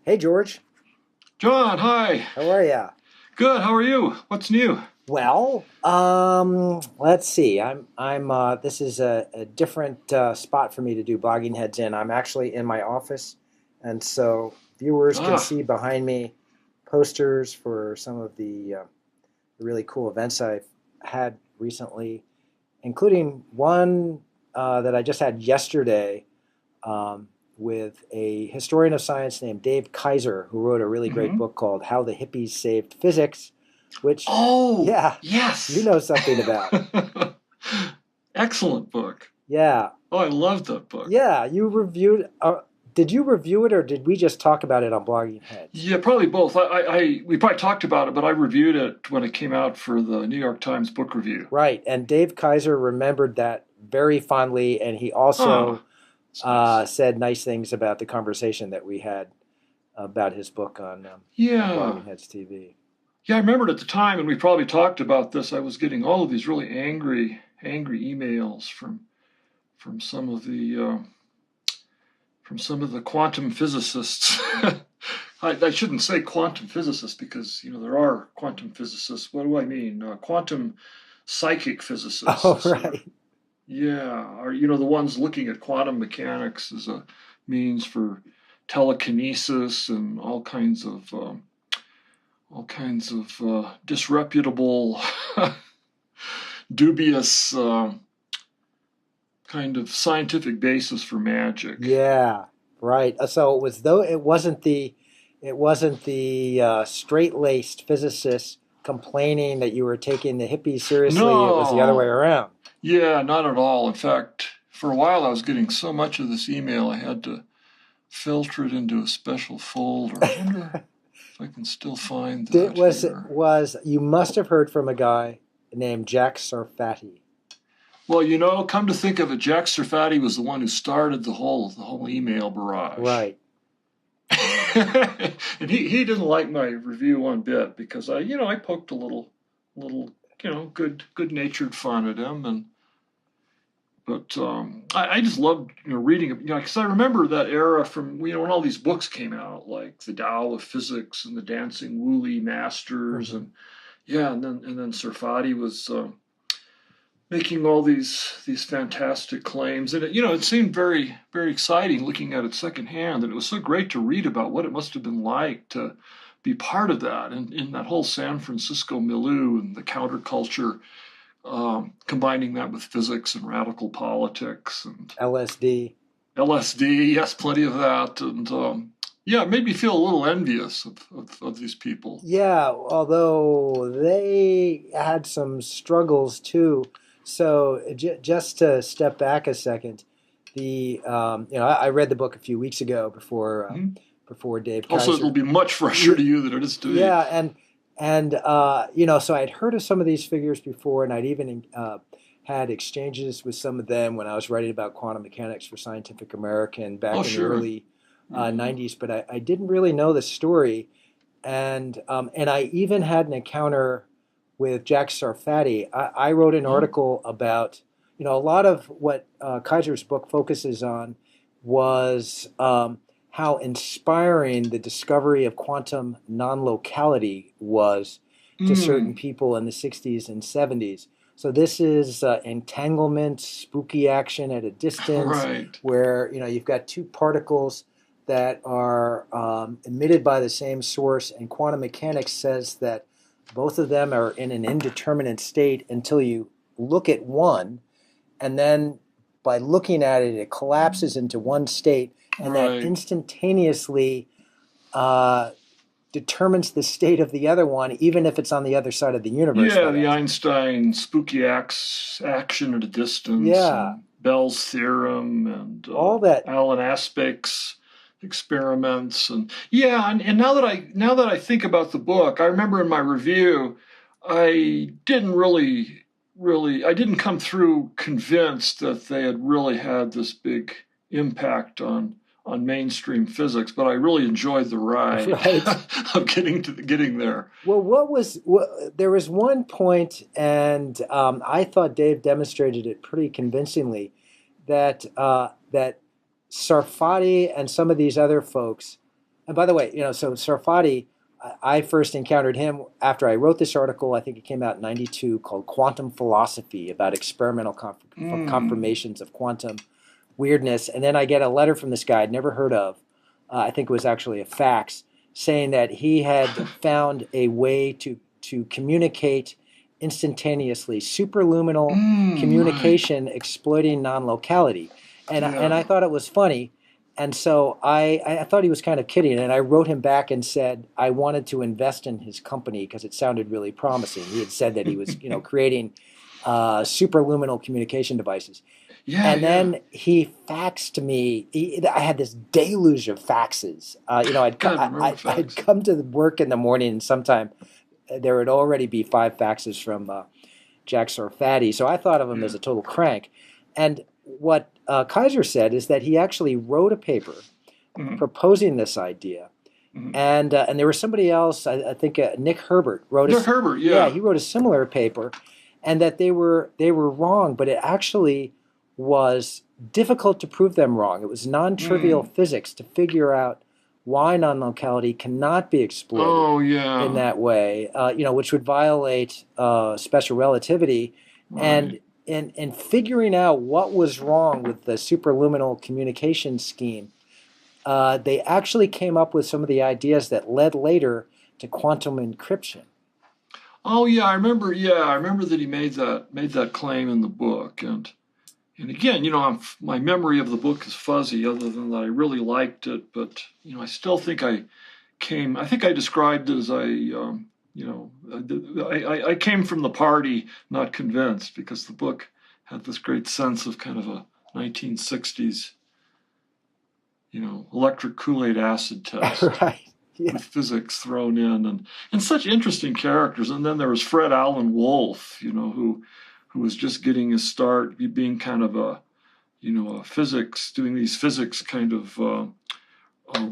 Hey George, John, hi. how are ya? Good. How are you? What's new? Let's see. I'm this is a different spot for me to do blogging heads in. I'm actually in my office, and so viewers can Ah, see behind me posters for some of the really cool events I've had recently, including one that I just had yesterday um, with a historian of science named Dave Kaiser, who wrote a really great hmm book called How the Hippies Saved Physics, which, Oh, yeah, you yes. know something about. Excellent book. Yeah, Oh, I love that book. yeah, you reviewed. Did you review it or did we just talk about it on Blogging Heads? Yeah, probably both. We probably talked about it, but I reviewed it when it came out for the New York Times book review. Right, and Dave Kaiser remembered that very fondly, and he also Ah, it's nice. said nice things about the conversation that we had about his book on Yeah. Blogging Heads TV. Yeah, I remembered at the time, and we probably talked about this. I was getting all of these really angry emails from some of the quantum physicists. I shouldn't say quantum physicists because there are quantum physicists. What do I mean? Quantum psychic Oh, physicists, or right. yeah, or the ones looking at quantum mechanics as a means for telekinesis and all kinds of disreputable, dubious kind of scientific basis for magic. Yeah, right. So it was though it wasn't the straight-laced physicists complaining that you were taking the hippies seriously. It was the other way No, around. yeah, not at all. In fact, for a while I was getting so much of this email I had to filter it into a special folder. I wonder if I can still find It that was here. was you must have heard from a guy named Jack Sarfatti. Well, come to think of it, Jack Serfati was the one who started the whole email barrage. Right. And he didn't like my review one bit because I poked a little good natured fun at him. But I just loved reading it, because I remember that era from when all these books came out, like the Tao of Physics and the Dancing Woolly Masters, Hmm. and yeah, and then Serfati was making all these fantastic claims, and it seemed very very exciting looking at it secondhand, and it was so great to read about what it must have been like to be part of that, and in that whole San Francisco milieu and the counterculture, combining that with physics and radical politics and LSD. LSD. Yes, plenty of that, and yeah, it made me feel a little envious of these people. Yeah, although they had some struggles too. So just to step back a second, I read the book a few weeks ago Mhm. before Dave Also, it'll Kaiser. be much fresher Yeah, to you than it is to me. yeah, and so I'd heard of some of these figures before, and I'd even had exchanges with some of them when I was writing about quantum mechanics for Scientific American Oh, back in the sure. early hmm 90s. But I didn't really know the story, and I even had an encounter with Jack Sarfatti. I wrote an Oh, article about a lot of what Kaiser's book focuses on was how inspiring the discovery of quantum non-locality was to certain mm, people in the 60s and 70s. So this is entanglement, spooky action at a distance, right. where you've got two particles that are emitted by the same source, and quantum mechanics says that both of them are in an indeterminate state until you look at one, and then by looking at it, it collapses into one state, and that Right. instantaneously uh, determines the state of the other one, even if it's on the other side of the universe. Yeah, That the is, Einstein spooky action at a distance, yeah, and Bell's theorem, and all that. Alan Aspect's experiments, and yeah, and now that I think about the book, I remember in my review, I didn't I didn't come through convinced that they had really had this big impact on mainstream physics, but I really enjoyed the ride Right. of getting there. Well, there was one point, and I thought Dave demonstrated it pretty convincingly that Sarfati and some of these other folks And by the way, so Sarfati, I first encountered him after I wrote this article. I think it came out in '92 called "Quantum Philosophy" about experimental Mm, confirmations of quantum weirdness. And then I get a letter from this guy I'd never heard of. I think it was actually a fax saying that he had found a way to communicate instantaneously, superluminal right. communication exploiting non-locality. And I Yeah. thought it was funny. And so I thought he was kind of kidding. And I wrote him back and said I wanted to invest in his company because it sounded really promising. He had said that he was, creating superluminal communication devices. Yeah, And yeah. then he faxed me. I had this deluge of faxes. God, remember I'd facts. come to work in the morning, and sometime there would already be five faxes from Jack Sarfati. So I thought of him as Yeah. a total crank. And what Kaiser said is that he actually wrote a paper Mm, proposing this idea. mm. And there was somebody else, I think Nick Herbert wrote Nick Herbert, yeah, yeah. he wrote a similar paper, and that they were wrong, but it actually was difficult to prove them wrong. It was non-trivial Mm. physics to figure out why non-locality cannot be exploited Oh, in yeah. that way, which would violate special relativity, and Right. in figuring out what was wrong with the superluminal communication scheme, they actually came up with some of the ideas that led later to quantum encryption. Oh, yeah. I remember. Yeah, I remember that he made that claim in the book, and again, my memory of the book is fuzzy, other than that I really liked it. But I still think I think I described it as I came from the party not convinced because the book had this great sense of kind of a 1960s, electric Kool-Aid acid test Right. Yeah. with physics thrown in and such interesting characters. And then there was Fred Allen Wolf, who was just getting his start being kind of a physics, doing these physics kind of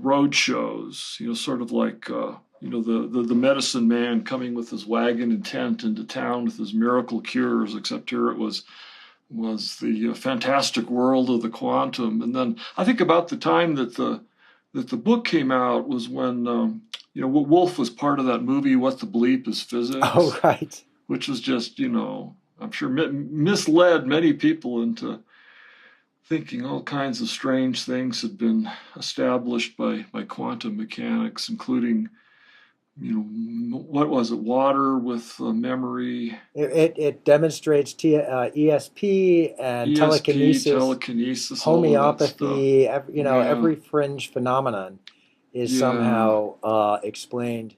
road shows, sort of like the medicine man coming with his wagon and tent into town with his miracle cures, except here it was the fantastic world of the quantum. And then I think about the time that the book came out was when Wolf was part of that movie What the Bleep is Oh, Physics, right. which was just I'm sure misled many people into thinking all kinds of strange things had been established by quantum mechanics, including what was it, water with memory, It demonstrates ESP and ESP, telekinesis, telekinesis, all of that stuff. homeopathy. Yeah, Every fringe phenomenon is yeah, somehow explained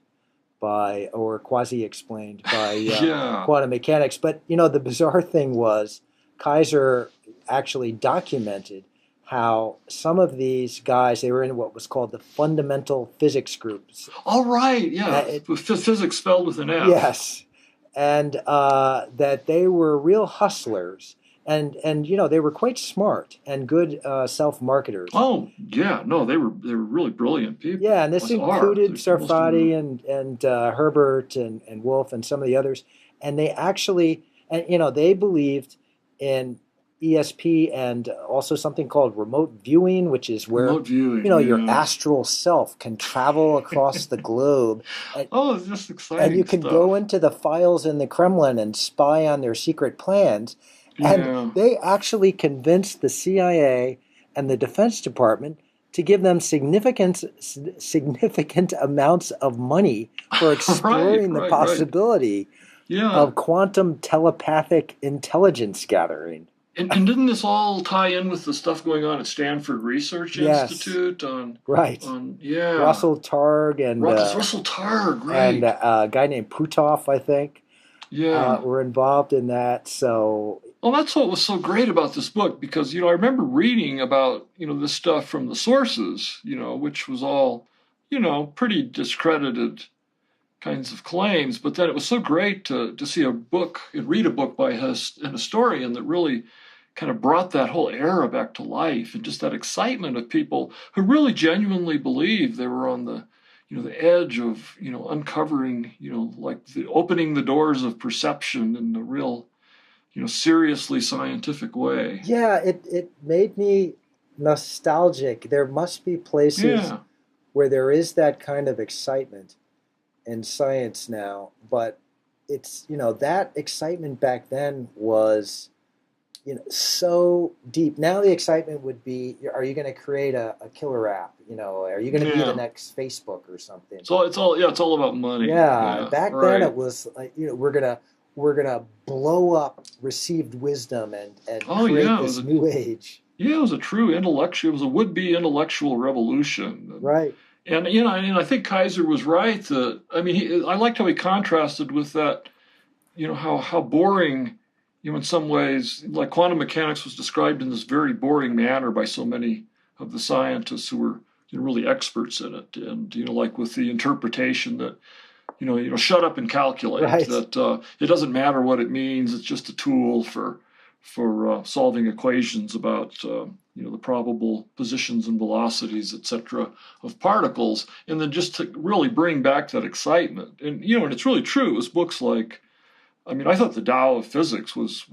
by or quasi explained by yeah. quantum mechanics. But the bizarre thing was Kaiser actually documented how some of these guys, they were in what was called the fundamental physics groups. All right, yeah. It, With physics spelled with an F. yes, and that they were real hustlers, and they were quite smart and good self marketers. Oh, yeah. No, they were really brilliant Yeah, people. and this Was are. included Most of them are. Sarfati and Herbert and Wolf and some of the others, and they actually and they believed in ESP and also something called remote viewing, which is where Remote viewing, your yeah. astral self can travel across the globe, and, Oh, it's just and you exciting can go stuff. into the files in the Kremlin and spy on their secret plans. And Yeah. they actually convinced the CIA and the Defense Department to give them significant amounts of money for Right, exploring the right, right. possibility Yeah. of quantum telepathic intelligence gathering. And didn't this all tie in with the stuff going on at Stanford Research Yes, Institute on right. yeah. Russell Targ Russell Targ, and right. a guy named Putov, I think, Yeah. were involved in that. So, Well, that's what was so great about this book because, I remember reading about, this stuff from the sources, which was all, pretty discredited kinds of claims. But then it was so great to see a book and read a book by an historian that really kind of brought that whole era back to life and just that excitement of people who really genuinely believed they were on the edge of, uncovering, like opening the doors of perception in a real, seriously scientific way. yeah, it made me nostalgic. There must be places Yeah. where there is that kind of excitement in science now, but it's, that excitement back then was, so deep. Now the excitement would be, are you going to create a killer app? Are you going to be the Yeah. next Facebook or something? So it's all about money. Yeah, Yeah. back then it Right. was like, we're gonna blow up received wisdom and Oh create yeah. this new age. It was a true intellectual. It was a would-be intellectual revolution. Right. And I think Kaiser was right. That I mean, I liked how he contrasted with that. How boring, in some ways, like quantum mechanics was described in this very boring manner by so many of the scientists who were really experts in it, and like with the interpretation that shut up and calculate. Right. That it doesn't matter what it means. It's just a tool for solving equations about the probable positions and velocities, etc., of particles, and then just to really bring back that excitement. And it's really true. It was books like, I mean, I thought the Tao of Physics was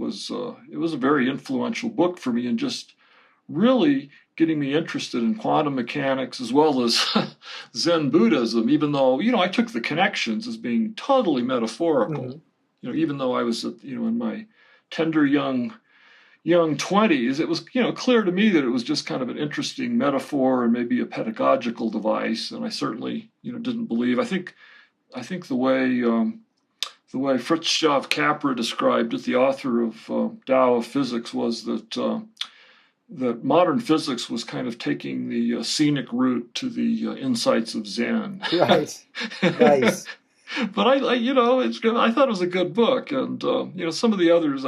it was a very influential book for me, and just really getting me interested in quantum mechanics as well as Zen Buddhism. Even though I took the connections as being totally metaphorical. Hmm. Even though I was in my tender young 20s, it was clear to me that it was just kind of an interesting metaphor and maybe a pedagogical device. And I certainly didn't believe. I think the way Fritjof Capra described it, the author of Tao of Physics, was that modern physics was kind of taking the scenic route to the insights of Zen. Right. Nice. But it's good. I thought it was a good book, and some of the others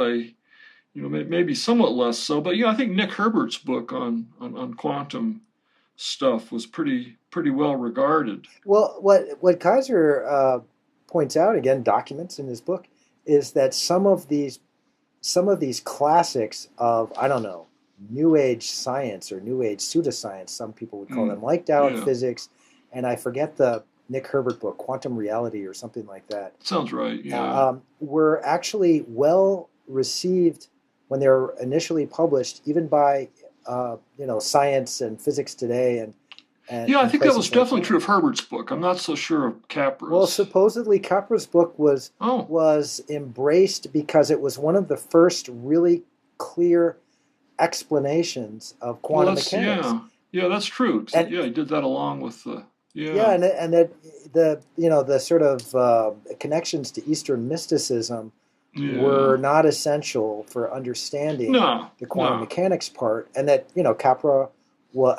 maybe somewhat less so. But I think Nick Herbert's book on quantum stuff was pretty well regarded. Well, what Kaiser points out, again, documents in his book, is that some of these classics of, I don't know, New Age science or New Age pseudoscience, some people would call them, like Tao of Yeah, Physics, and I forget the Nick Herbert book, Quantum Reality or something like that, sounds right. Yeah, were actually well received when they were initially published, even by Science and Physics Today and, yeah. I and think that was places like definitely that. true of Herbert's book. I'm not so sure of Well, Capra's. supposedly Capra's book was Oh, was embraced because it was one of the first really clear explanations of well, quantum mechanics. yeah, that's true. And Yeah, he did that along with the yeah, yeah, and that the sort of connections to Eastern mysticism were yeah. not essential for understanding No, the quantum no, mechanics part, and that Capra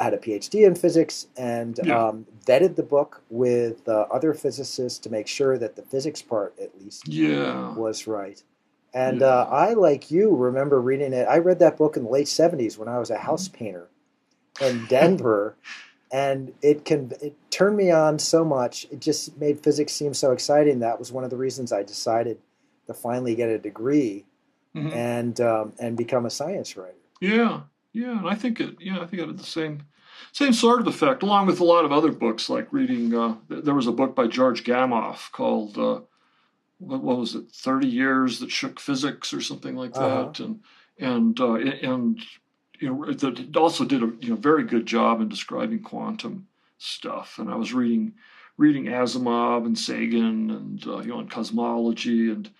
had a PhD in physics and yeah, vetted the book with other physicists to make sure that the physics part, at least, yeah, was right. And yeah. I, like you, remember reading it. I read that book in the late '70s when I was a house painter in Denver, and it turned me on so much. It just made physics seem so exciting. That was one of the reasons I decided to finally get a degree Hmm. and become a science writer. Yeah, yeah. And I think it had the same sort of effect, along with a lot of other books, like reading. There was a book by George Gamow called what was it, 30 Years That Shook Physics or something like Uh huh. that, and it also did a very good job in describing quantum stuff. And I was reading Asimov and Sagan and and cosmology and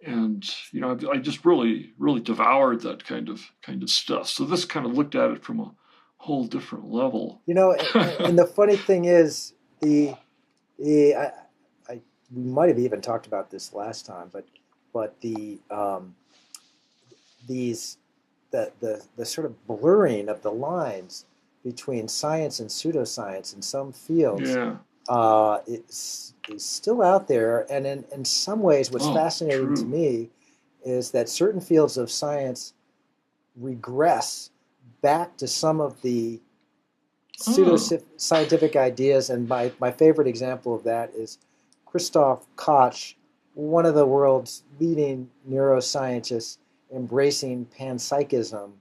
I just really devoured that kind of stuff. So this kind of looked at it from a whole different level. And the funny thing is, the we might have even talked about this last time, but these the sort of blurring of the lines between science and pseudoscience in some fields Yeah. is still out there. And in some ways, what's Oh, fascinating to true. me is that certain fields of science regress back to some of the Oh, pseudoscientific ideas. And my favorite example of that is Christoph Koch, one of the world's leading neuroscientists, embracing panpsychism,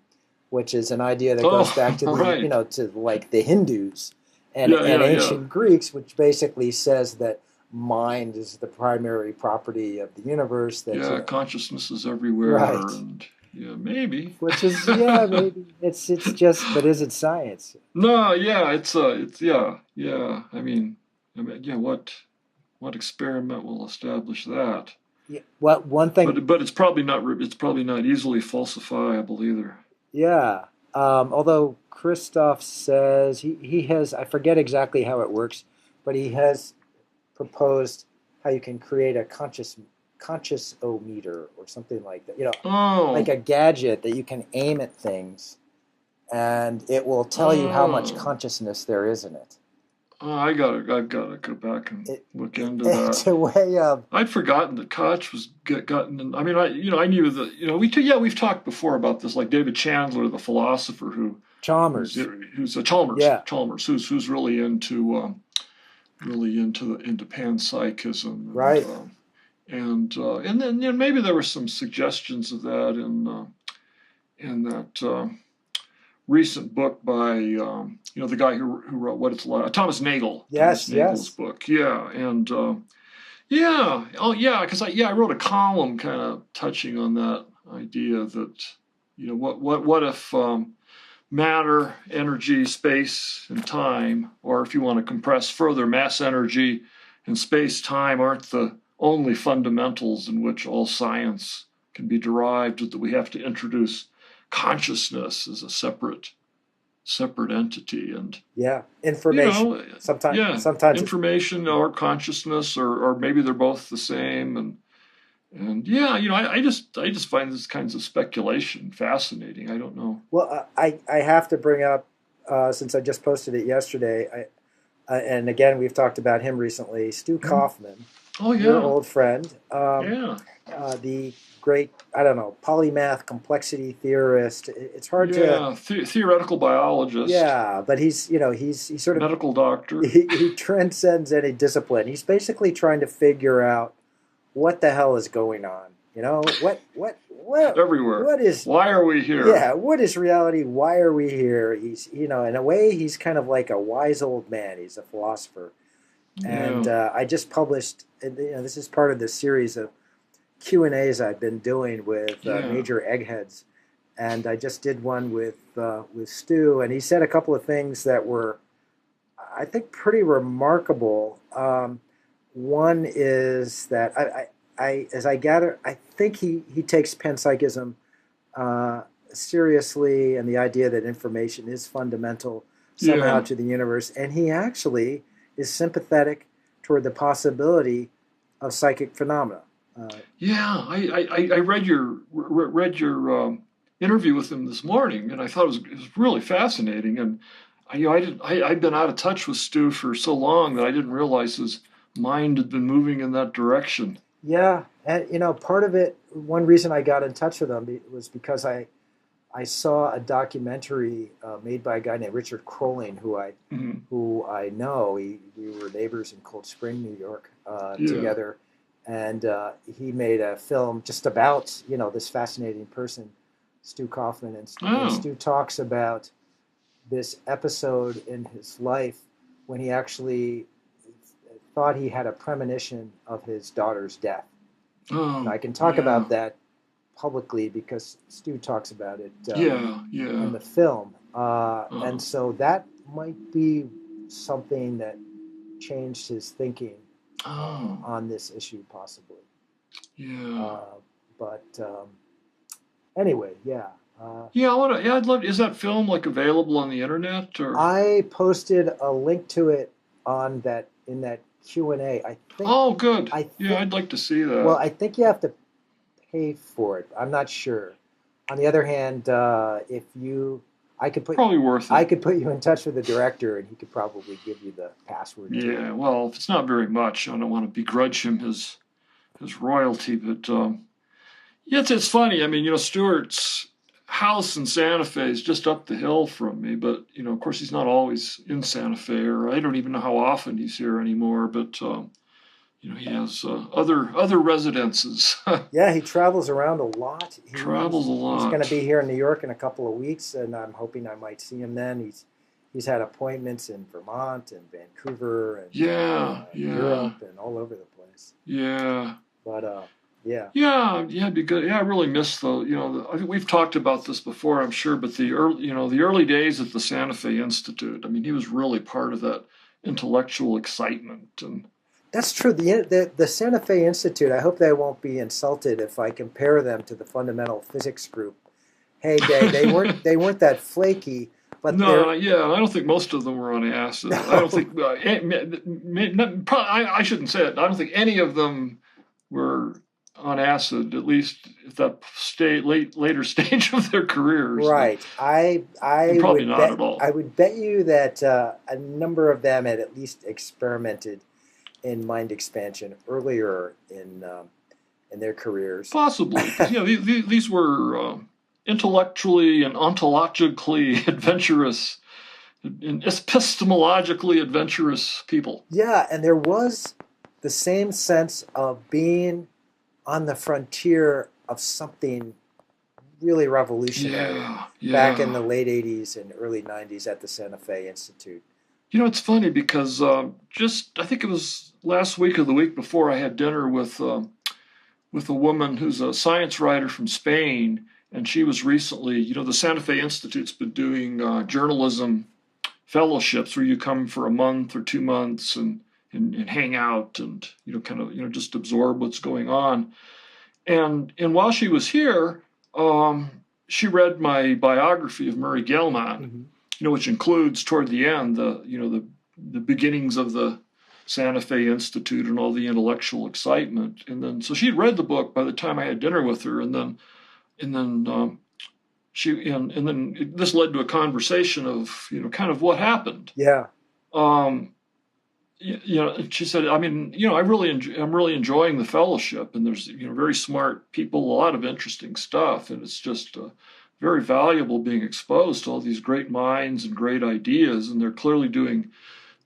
which is an idea that goes back oh, to right. to like the Hindus Yeah, and yeah, yeah. ancient Greeks, which basically says that mind is the primary property of the universe. That Yeah, consciousness is everywhere, right, and Yeah, maybe. which is yeah, maybe it's just, but is it science? No, yeah, it's yeah. Yeah. What experiment will establish that? Yeah. Well, one thing, But it's probably not easily falsifiable either. yeah. Although Christoph says he has, I forget exactly how it works, but he has proposed how you can create a conscious-o-meter or something like that. Like Oh, a gadget that you can aim at things, and it will tell you how much oh, consciousness there is in it. I've gotta go back and It, look it into it's that. a way of I'd forgotten that Koch was gotten. I mean, I knew that. We've talked before about this, like David Chandler, the philosopher Chalmers. who's a Chalmers, Yeah, who's really into panpsychism right. and then maybe there were some suggestions of that in that recent book by the guy who wrote What It's Like, Thomas Yes, Nagel's yes. book, yeah, and yeah, oh yeah, because I wrote a column kind of touching on that idea that what if matter, energy, space, and time, or if you want to compress further, mass, energy, and space time aren't the only fundamentals in which all science can be derived, that we have to introduce consciousness as a separate entity. And Yeah, you information. know yeah, Sometimes it's information or consciousness, or maybe they're both the same. And yeah, I just find these kinds of speculation fascinating. I don't know. well. I have to bring up since I just posted it yesterday. And again, we've talked about him recently. Stu Hmm? Kaufman, Oh your yeah, old friend, yeah. the great, I don't know, polymath complexity theorist. It's hard to, Yeah, theoretical biologist, yeah, but he sort of medical doctor, he transcends any discipline. He's basically trying to figure out what the hell is going on. everywhere. What is, Why are we here? yeah, what is reality? Why are we here? He's, in a way, he's kind of like a wise old man. He's a philosopher. And Yeah. I just published, this is part of the series of Q&As I've been doing with Yeah. major eggheads. And I just did one with Stu, and he said a couple of things that were, I think, pretty remarkable. One is that as I gather, I think he takes panpsychism uh, seriously, and the idea that information is fundamental somehow Yeah. to the universe, and he actually is sympathetic toward the possibility of psychic phenomena. Yeah. I read your interview with him this morning, and I thought it was really fascinating. And I'd been out of touch with Stu for so long that I didn't realize his mind had been moving in that direction. Yeah, and part of it, one reason I got in touch with him was because I saw a documentary made by a guy named Richard Crowling, Hmm. who I know. We were neighbors in Cold Spring, New York, Yeah. together, and he made a film just about this fascinating person, Stu Kaufman, and Oh. Stu talks about this episode in his life when he actually thought he had a premonition of his daughter's death. And I Oh. can talk about Yeah. that publicly because Stu talks about it Yeah. in Yeah. the film. And Oh. so that might be something that changed his thinking Oh. on this issue, possibly. Yeah. Uh, but anyway, yeah. Yeah. I'd love. Is that film like available on the internet or? I posted a link to it on that in that Q&A. Oh, good. I Yeah, think I'd like to see well, that. I think you have to pay for it. I'm not sure. On the other hand, if you, I could put Probably worth I it. could put you in touch with the director, and he could probably give you the password to it. Yeah. Well, if it's not very much, I don't want to begrudge him his royalty, but yeah, it's funny. I mean, Stuart's house in Santa Fe is just up the hill from me, but of course, he's not always in Santa Fe, or I don't even know how often he's here anymore. But he has other residences. Yeah, he travels around a lot. Travels a He's going to lot. be here in New York in a couple of weeks, and I'm hoping I might see him then. He's had appointments in Vermont and Vancouver and Yeah, yeah, Europe and all over the place. yeah. But Yeah. Yeah, yeah, it'd be good. Yeah, I really miss I think we've talked about this before, I'm sure, but the early days at the Santa Fe Institute. I mean, he was really part of that intellectual excitement, and That's true. The Santa Fe Institute, I hope they won't be insulted if I compare them to the fundamental physics group. Hey, they weren't that flaky, but no, they're yeah, I don't think most of them were on acid. I don't no, think, I shouldn't say it. I don't think any of them were on acid, at least at that later stage of their careers, right. and probably not at all. I would bet you that a number of them had at least experimented in mind expansion earlier in their careers. Possibly, because these were intellectually and ontologically adventurous, and epistemologically adventurous people. Yeah, and there was the same sense of being on the frontier of something really revolutionary Yeah, back in yeah. the late 80s and early 90s at the Santa Fe Institute. It's funny because just I think it was last week or the week before I had dinner with a woman who's a science writer from Spain, and she was recently, the Santa Fe Institute's been doing journalism fellowships where you come for a month or 2 months and hang out and kind of just absorb what's going on. And while she was here, she read my biography of Murray Gell-Mann, Mm-hmm. which includes toward the end the beginnings of the Santa Fe Institute and all the intellectual excitement. And then so she'd read the book by the time I had dinner with her, and then and then this led to a conversation of kind of what happened. Yeah, Um, she said, I mean, I'm really enjoying the fellowship, and there's very smart people, a lot of interesting stuff, and it's just very valuable being exposed to all these great minds and great ideas, and they're clearly doing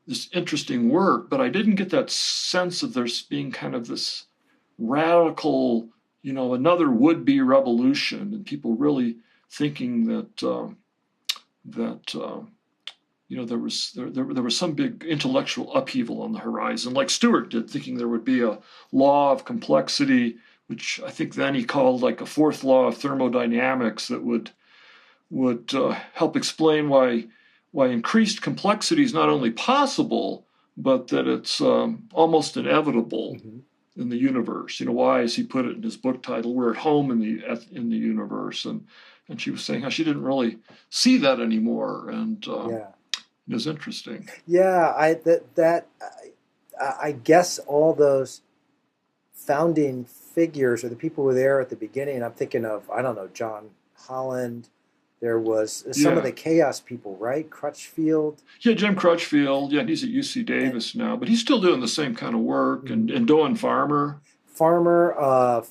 this interesting work. But I didn't get that sense of there's being kind of this radical, another would-be revolution, and people really thinking that there was some big intellectual upheaval on the horizon, like Stewart did, thinking there would be a law of complexity, which I think then he called like a fourth law of thermodynamics that would help explain why increased complexity is not only possible, but that it's almost inevitable mm-hmm. in the universe. Why, as he put it in his book title, we're at home in the universe, and she was saying how she didn't really see that anymore, and Yeah, it was interesting. yeah. I guess all those founding figures or the people who were there at the beginning. I'm thinking of, I don't know, John Holland. There was some of Yeah, the chaos people, right? Crutchfield yeah, Jim Crutchfield. Yeah, he's at UC and Davis now, but he's still doing the same kind of work. mhm. And Doan Farmer, Farmer,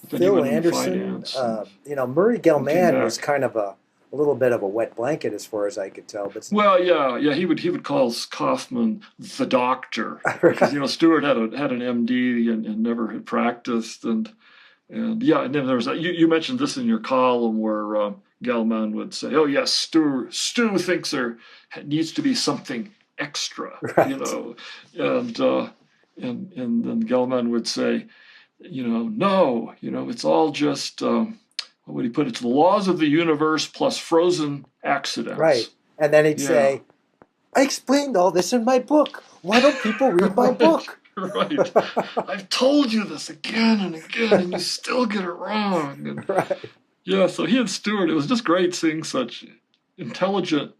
then he Phil went into Anderson. finance and Murray then came Gell-Mann was back. kind of a little bit of a wet blanket as far as I could tell. But Well, yeah, he would call Kaufman the doctor because right. Stewart had an MD and never had practiced, and yeah, and then there was you mentioned this in your column where Gell-Mann would say, "Oh yes, Stu thinks there needs to be something extra," Right. and and then Gell-Mann would say, no, it's all just what would he put it? It's the laws of the universe plus frozen Right. accidents. And then he'd Yeah, say, I explained all this in my book. Why don't people read my right, book? right. I've told you this again and again, and you still get it wrong. And Right. yeah, so he and Stewart, it was just great seeing such intelligent,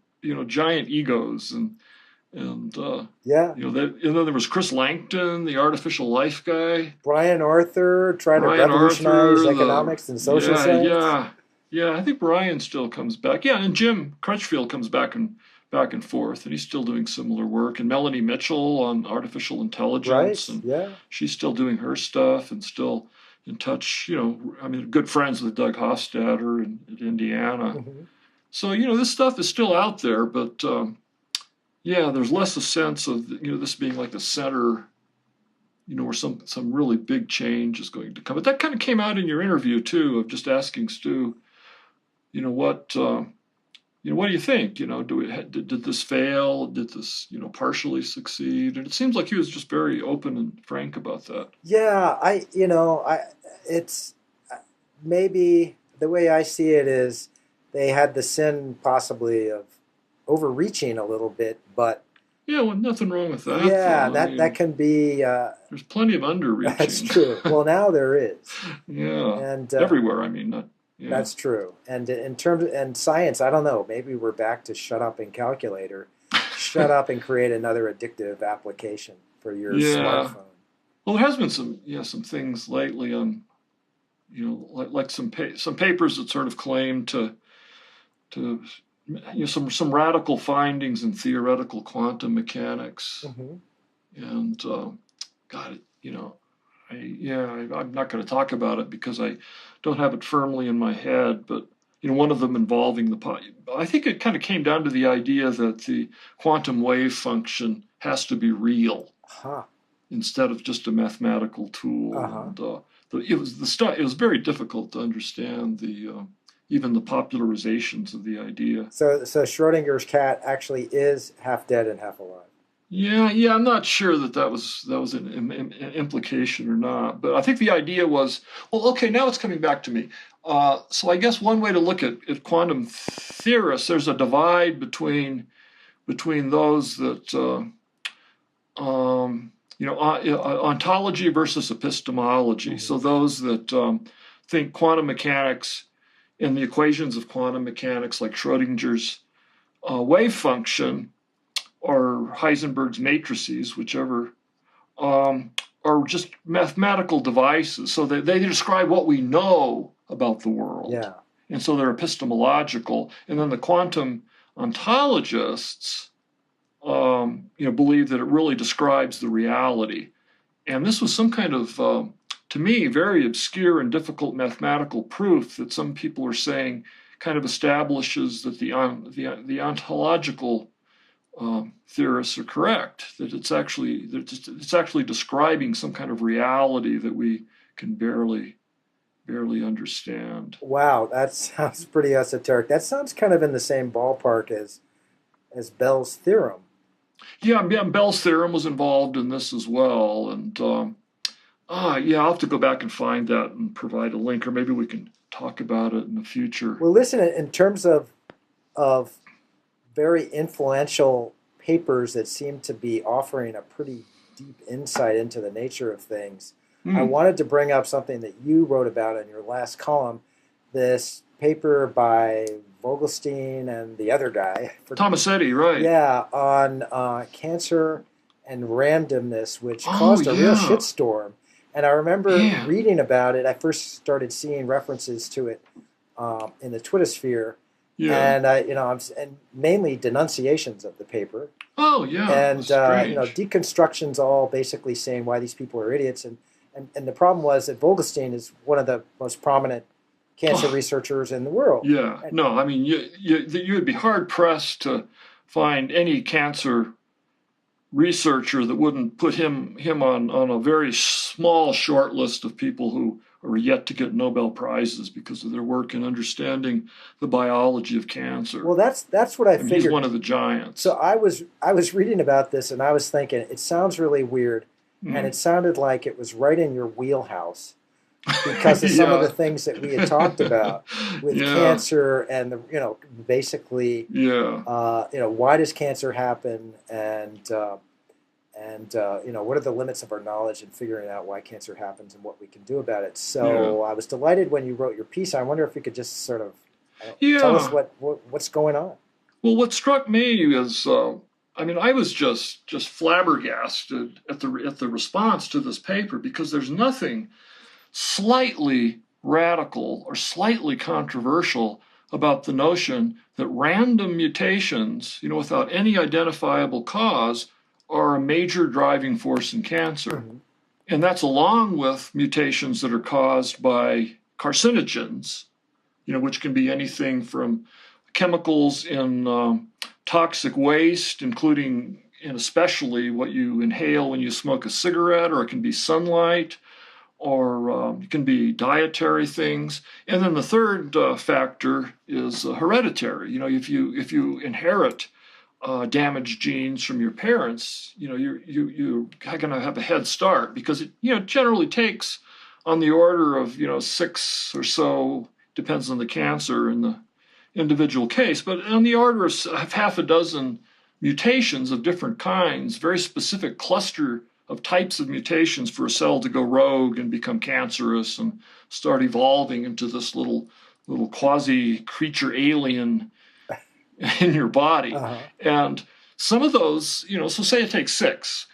giant egos, and Yeah. and then there was Chris Langton, the artificial life guy, Brian Arthur trying to Brian revolutionize Arthur, the economics and social yeah, science. yeah, yeah. I think Brian still comes back. Yeah, and Jim Crutchfield comes back and forth, and he's still doing similar work. And Melanie Mitchell on artificial intelligence, Right. and Yeah. she's still doing her stuff and still in touch. I mean, good friends with Doug Hofstadter in Indiana. Hmm. So this stuff is still out there, but yeah, there's less a sense of this being like the center, where some really big change is going to come. But that kind of came out in your interview too, of just asking Stu, what what do you think? Did this fail? Did this, partially succeed? And it seems like he was just very open and frank about that. Yeah, it's maybe the way I see it is they had the sin possibly of overreaching a little bit, but Yeah, well, nothing wrong with that, yeah, though. I that mean, can be there's plenty of that's underreaching. true. Well, now there is, Yeah, and everywhere. I mean, not, yeah. that's true. And in terms and science, I don't know. Maybe we're back to shut up and calculator, shut up and create another addictive application for your Yeah. smartphone. Well, there has been some things lately on, like some papers that sort of claim to some radical findings in theoretical quantum mechanics. Hmm. And God, I'm not going to talk about it because I don't have it firmly in my head. But one of them involving I think it kind of came down to the idea that the quantum wave function has to be real Huh. instead of just a mathematical tool. Uh-huh. And it was very difficult to understand even the popularizations of the idea. So Schrodinger's cat actually is half dead and half alive. Yeah, I'm not sure that was an implication or not, but I think the idea was, well, okay, now it's coming back to me. So I guess one way to look at quantum theorists, there's a divide between those that ontology versus epistemology. Hmm. So those that think quantum mechanics and the equations of quantum mechanics, like Schrodinger's wave function, or Heisenberg's matrices, whichever, are just mathematical devices. So they describe what we know about the world. Yeah. And so they're epistemological. And then the quantum ontologists, believe that it really describes the reality. And this was some kind of, to me, very obscure and difficult mathematical proof that some people are saying kind of establishes that the ontological theorists are correct, that it's actually describing some kind of reality that we can barely understand. Wow, that sounds pretty esoteric. That sounds kind of in the same ballpark as Bell's theorem. Yeah, Bell's theorem was involved in this as well, and yeah, I'll have to go back and find that and provide a link, or maybe we can talk about it in the future. Well, listen, in terms of very influential papers that seem to be offering a pretty deep insight into the nature of things, I wanted to bring up something that you wrote about in your last column, this paper by Vogelstein and the other guy. Tomasetti, right. Yeah, on cancer and randomness, which Oh, caused a real yeah. shitstorm. And I remember Yeah. reading about it. I first started seeing references to it in the Twitter sphere, Yeah. and and mainly denunciations of the paper, Oh, yeah. and Strange. deconstructions, all basically saying why these people are idiots. And the problem was that Vogelstein is one of the most prominent cancer Oh. researchers in the world. Yeah. And- No, I mean, you would be hard pressed to find any cancer researcher that wouldn't put him on a very small short list of people who are yet to get Nobel Prizes because of their work in understanding the biology of cancer. Well, that's what I He's figured. one of the giants. So I was reading about this, and I was thinking it sounds really weird, and it sounded like it was right in your wheelhouse because of some of Yeah. the things that we had talked about with Yeah. cancer and basically Yeah. why does cancer happen, and what are the limits of our knowledge in figuring out why cancer happens and what we can do about it. So I was delighted when you wrote your piece. I wonder if you could just sort of tell us Yeah. what's going on. Well, what struck me is, I was just flabbergasted at the response to this paper, because there's nothing slightly radical or slightly controversial about the notion that random mutations, without any identifiable cause, are a major driving force in cancer. Mhm. And that's along with mutations that are caused by carcinogens, which can be anything from chemicals in toxic waste, including and especially what you inhale when you smoke a cigarette, or it can be sunlight, or it can be dietary things. And then the third factor is hereditary. You know, if you inherit damaged genes from your parents, you know, you're going to have a head start, because it, you know, generally takes on the order of, you know, 6 or so, depends on the cancer and the individual case, but on the order of half a dozen mutations of different kinds, very specific cluster of types of mutations for a cell to go rogue and become cancerous and start evolving into this little quasi creature alien in your body. Uh-huh. And some of those, you know, so say it takes 6.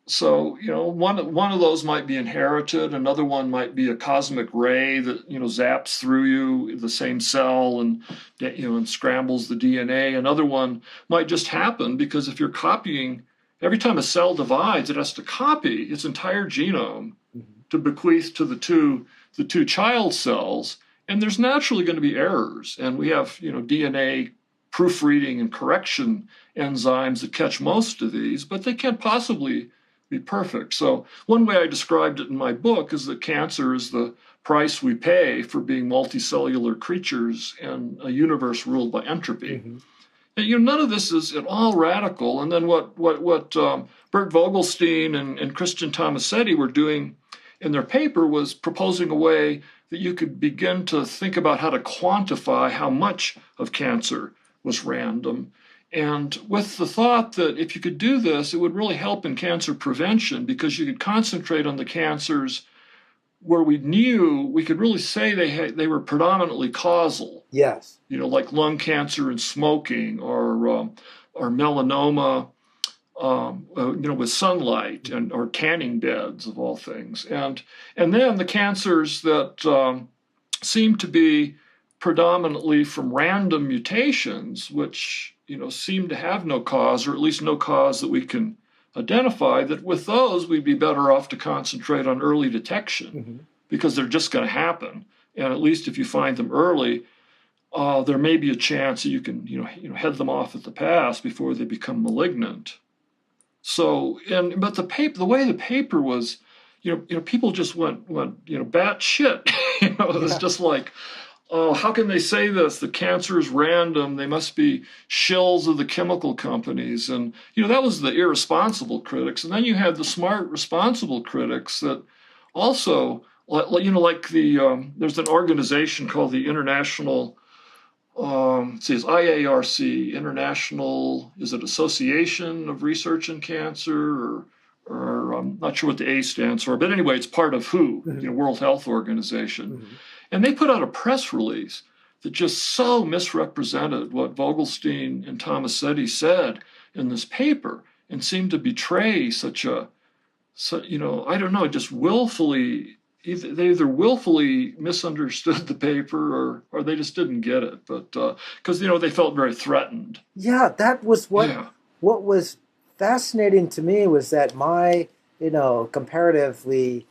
So, you know, one of those might be inherited. Another one might be a cosmic ray that, you know, zaps through you, the same cell, and, you know, and scrambles the DNA. Another one might just happen because if you're copying, every time a cell divides, it has to copy its entire genome to bequeath to the two child cells. And there's naturally going to be errors. And we have, you know, DNA proofreading and correction enzymes that catch most of these, but they can't possibly be perfect. So one way I described it in my book is that cancer is the price we pay for being multicellular creatures in a universe ruled by entropy. Mm-hmm. And, you know, none of this is at all radical. And then what Bert Vogelstein and Christian Tomasetti were doing in their paper was proposing a way that you could begin to think about how to quantify how much of cancer was random. And with the thought that if you could do this, it would really help in cancer prevention, because you could concentrate on the cancers where we knew we could really say they were predominantly causal. Yes. You know, like lung cancer and smoking, or melanoma, you know, with sunlight, and or tanning beds of all things. And then the cancers that seem to be predominantly from random mutations, which, you know, seem to have no cause, or at least no cause that we can identify, that with those we'd be better off to concentrate on early detection, because they're just going to happen. And at least if you find them early, there may be a chance that you can, you know, head them off at the pass before they become malignant. So, but the way the paper was, you know, people just went, you know, batshit. You know, it was just like, oh, how can they say this? The cancer is random. They must be shills of the chemical companies. And, you know, that was the irresponsible critics. And then you had the smart, responsible critics that also, you know, like there's an organization called the International, it's IARC, International, is it Association of Research in Cancer, or I'm not sure what the A stands for, but anyway, it's part of WHO, you know, World Health Organization. And they put out a press release that just so misrepresented what Vogelstein and Tomasetti said in this paper, and seemed to betray you know, I don't know, just willfully, they either willfully misunderstood the paper, or they just didn't get it. But because, you know, they felt very threatened. Yeah, that was what was fascinating to me, was that my, you know, comparatively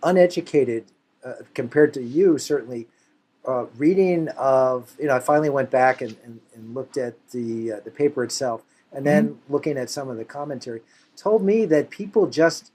uneducated, compared to you, certainly, reading of, you know, I finally went back and looked at the paper itself, and then looking at some of the commentary, told me that people just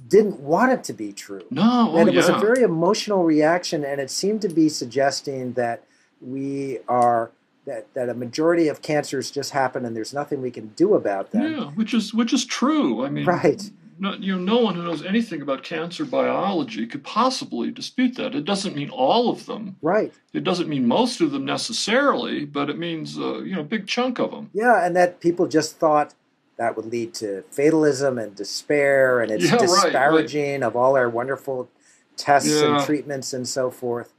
didn't want it to be true. No, that it was a very emotional reaction, and it seemed to be suggesting that that a majority of cancers just happen, and there's nothing we can do about them. Yeah, which is true. I mean, right. No one who knows anything about cancer biology could possibly dispute that. It doesn't mean all of them. Right. It doesn't mean most of them necessarily, but it means, you know, a big chunk of them. Yeah, and that people just thought that would lead to fatalism and despair, and it's disparaging of all our wonderful tests and treatments and so forth.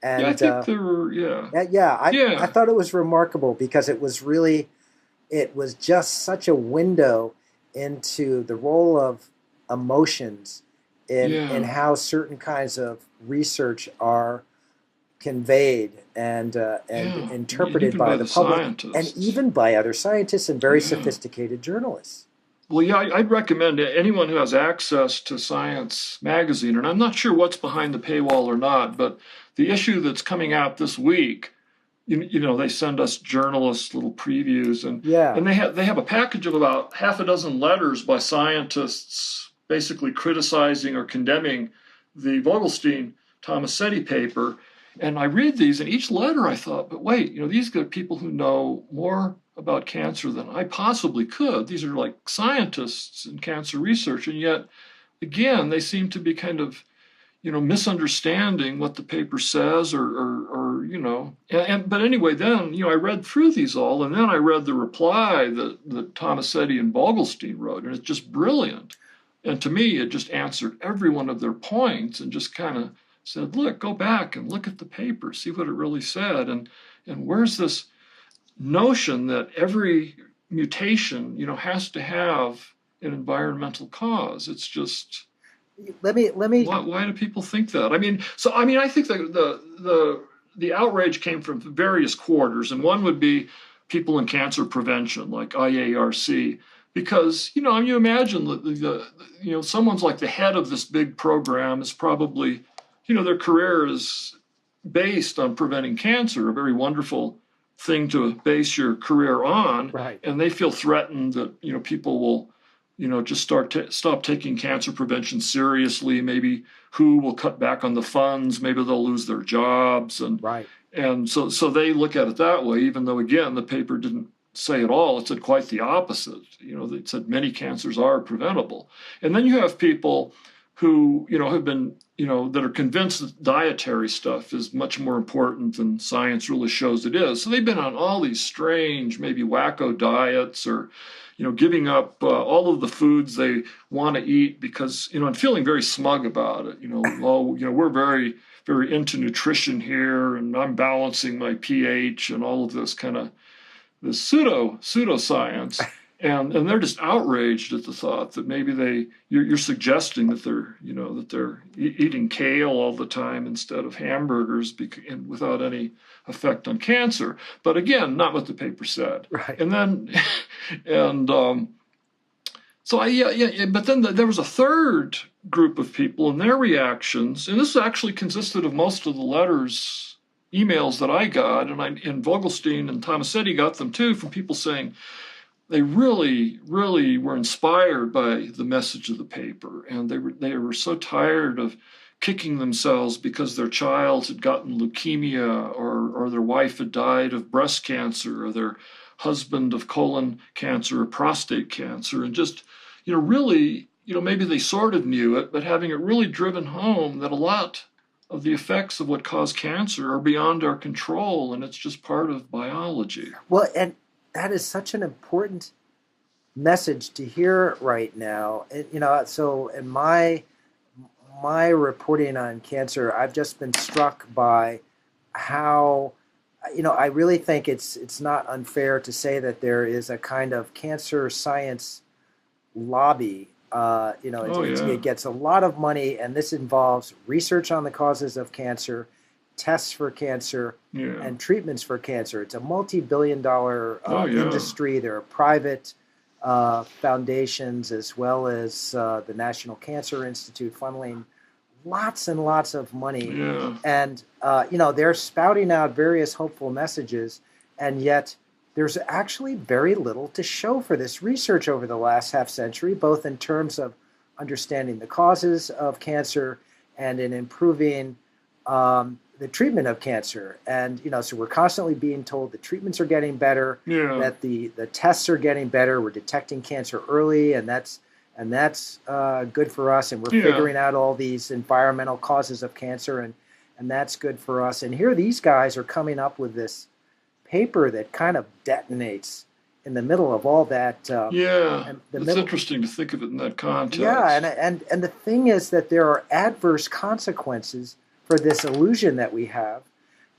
And I think there were, I thought it was remarkable, because it was just such a window into the role of emotions in how certain kinds of research are conveyed and interpreted by the public, scientists, and even by other scientists and very sophisticated journalists. Well, I'd recommend anyone who has access to Science magazine, and I'm not sure what's behind the paywall or not, but the issue that's coming out this week, you know, they send us journalists little previews, and they have a package of about half a dozen letters by scientists basically criticizing or condemning the Vogelstein-Tomasetti paper. And I read these, and each letter I thought, but wait, you know, these are people who know more about cancer than I possibly could. These are like scientists in cancer research, and yet, again, they seem to be kind of, you know, misunderstanding what the paper says, or you know, but anyway, then, you know, I read through these all, and then I read the reply that Tomasetti and Vogelstein wrote, and it's just brilliant. And to me, it just answered every one of their points, and just kind of said, look, go back and look at the paper, see what it really said, and where's this notion that every mutation, you know, has to have an environmental cause. It's just, let me why do people think that? I mean, I think that the outrage came from various quarters, and one would be people in cancer prevention, like IARC, because, you know, you imagine the you know, someone's like the head of this big program is probably, you know, their career is based on preventing cancer, a very wonderful thing to base your career on, right. And they feel threatened that, you know, people will, you know, just stop taking cancer prevention seriously. Maybe who will cut back on the funds? Maybe they'll lose their jobs, and right. And so they look at it that way. Even though, again, the paper didn't say at all. It said quite the opposite. You know, it said many cancers are preventable. And then you have people who, you know, have been, you know, that are convinced that dietary stuff is much more important than science really shows it is. So they've been on all these strange, maybe wacko diets, or, you know, giving up all of the foods they want to eat because, you know, and feeling very smug about it. You know, oh, you know, we're very, very into nutrition here, and I'm balancing my pH and all of this kind of this pseudoscience. And they're just outraged at the thought that maybe you're suggesting that they're, you know, that they're eating kale all the time instead of hamburgers without any effect on cancer. But again, not what the paper said. Right. And then, but then there was a third group of people, and their reactions, and this actually consisted of most of the letters, emails that I got, and Vogelstein and Tomasetti got them too, from people saying, they really, really were inspired by the message of the paper, and they were so tired of kicking themselves because their child had gotten leukemia, or their wife had died of breast cancer, or their husband of colon cancer or prostate cancer, and just, you know, really, you know, maybe they sort of knew it, but having it really driven home that a lot of the effects of what cause cancer are beyond our control, and it's just part of biology. Well, and that is such an important message to hear right now. You know, so in my reporting on cancer, I've just been struck by how, you know, I really think it's not unfair to say that there is a kind of cancer science lobby. You know, it gets a lot of money, and this involves research on the causes of cancer, tests for cancer, and treatments for cancer. It's a multi-billion-dollar industry. There are private foundations as well as the National Cancer Institute funneling lots and lots of money. Yeah. And, you know, they're spouting out various hopeful messages, and yet there's actually very little to show for this research over the last half century, both in terms of understanding the causes of cancer and in improving the treatment of cancer. And, you know, so we're constantly being told the treatments are getting better, that the tests are getting better, we're detecting cancer early, and that's good for us, and we're figuring out all these environmental causes of cancer, and that's good for us. And here these guys are coming up with this paper that kind of detonates in the middle of all that. It's interesting to think of it in that context. Yeah, and the thing is that there are adverse consequences for this illusion that we have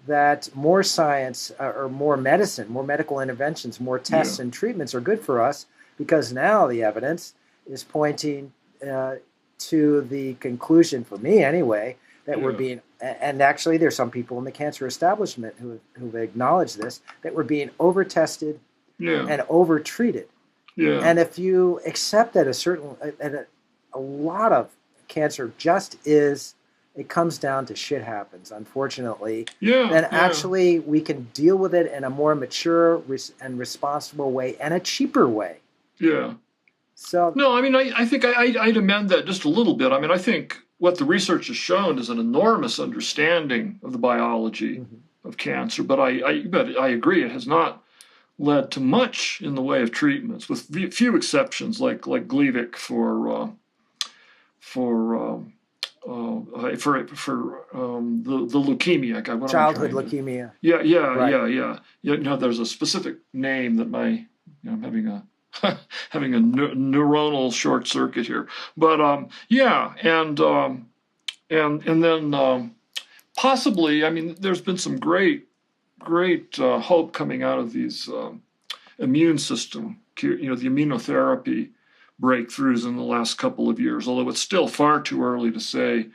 that more science or more medicine, more medical interventions, more tests and treatments are good for us, because now the evidence is pointing to the conclusion, for me anyway, that we're being, and actually there's some people in the cancer establishment who've acknowledged this, that we're being over-tested and over-treated. And if you accept that a lot of cancer just is, it comes down to shit happens, unfortunately, then actually we can deal with it in a more mature and responsible way and a cheaper way. Yeah. So No, I mean, I think I'd amend that just a little bit. I mean, I think what the research has shown is an enormous understanding of the biology mhm. of cancer, but I agree it has not led to much in the way of treatments, with few exceptions, like Gleevec for the leukemia. God, what am I Childhood trying to? leukemia, Yeah, yeah, right? yeah, yeah. You know, there's a specific name that I'm having a having a neuronal short circuit here. But yeah, and then possibly, I mean, there's been some great hope coming out of these immune system, you know, the immunotherapy breakthroughs in the last couple of years, although it's still far too early to say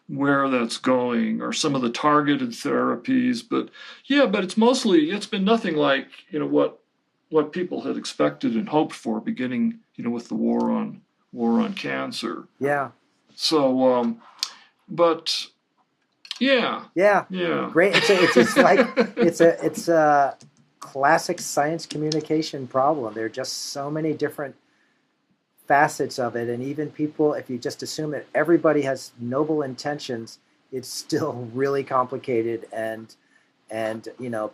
where that's going, or some of the targeted therapies. But yeah, but it's been nothing like, you know, what people had expected and hoped for, beginning, you know, with the war on cancer. Yeah, So but yeah, yeah, yeah. great. It's just like it's a classic science communication problem. There are just so many different facets of it, and even people, if you just assume that everybody has noble intentions, it's still really complicated, and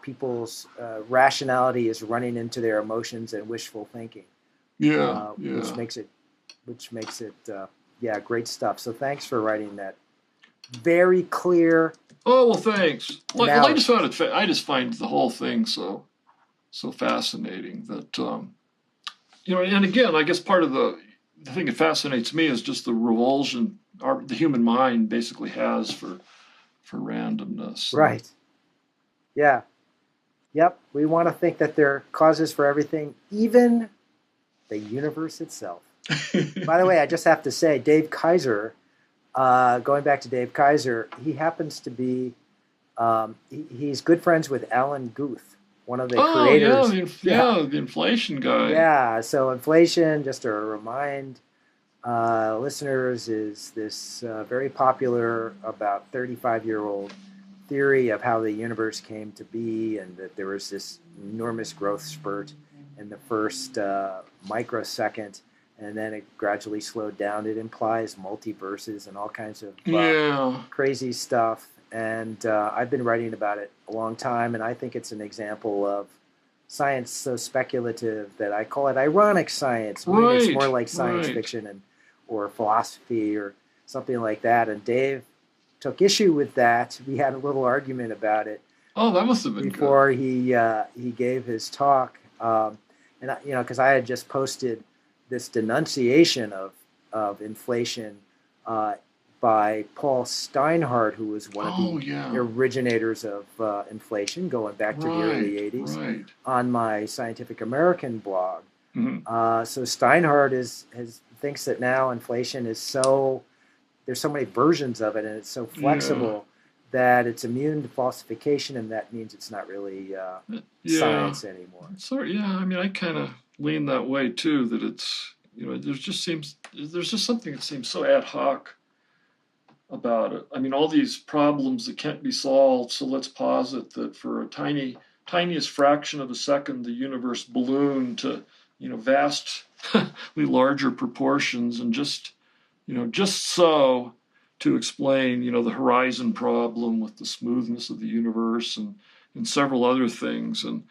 people's rationality is running into their emotions and wishful thinking, Yeah, which yeah. makes it yeah, great stuff. So thanks for writing that very clear Oh, well, thanks. Well, I just analysis. found I just find the whole thing so fascinating that you know. And again, I guess part of the thing that fascinates me is just the revulsion the human mind basically has for randomness. And Right. Yeah. Yep. We want to think that there are causes for everything, even the universe itself. By the way, I just have to say, Dave Kaiser, going back to Dave Kaiser, he happens to be, he's good friends with Alan Guth, one of the oh yeah, creators. Yeah. the inflation guy. Yeah. So, inflation, just to remind listeners, is this very popular, about 35-year-old theory of how the universe came to be, and that there was this enormous growth spurt in the first microsecond, and then it gradually slowed down. It implies multiverses and all kinds of Yeah, crazy stuff. And I've been writing about it a long time, and I think it's an example of science so speculative that I call it ironic science, meaning it's right, more like science right. fiction and or philosophy or something like that. And Dave took issue with that. We had a little argument about it Oh, that must have been good. before he gave his talk, and because I had just posted this denunciation of inflation uh, by Paul Steinhardt, who was one of Oh the yeah, originators of inflation, going back to the right, early '80s, right. on my Scientific American blog. Mhm. So Steinhardt thinks that now inflation is so there's so many versions of it, and it's so Yeah, flexible that it's immune to falsification, and that means it's not really yeah. science anymore. Yeah. I mean, I kind of lean that way too. That it's, you know, there's just something that seems so ad hoc about it. I mean, all these problems that can't be solved. So let's posit that for a tiniest fraction of a second, the universe ballooned to, you know, vastly larger proportions, and just so to explain, you know, the horizon problem with the smoothness of the universe, and several other things. And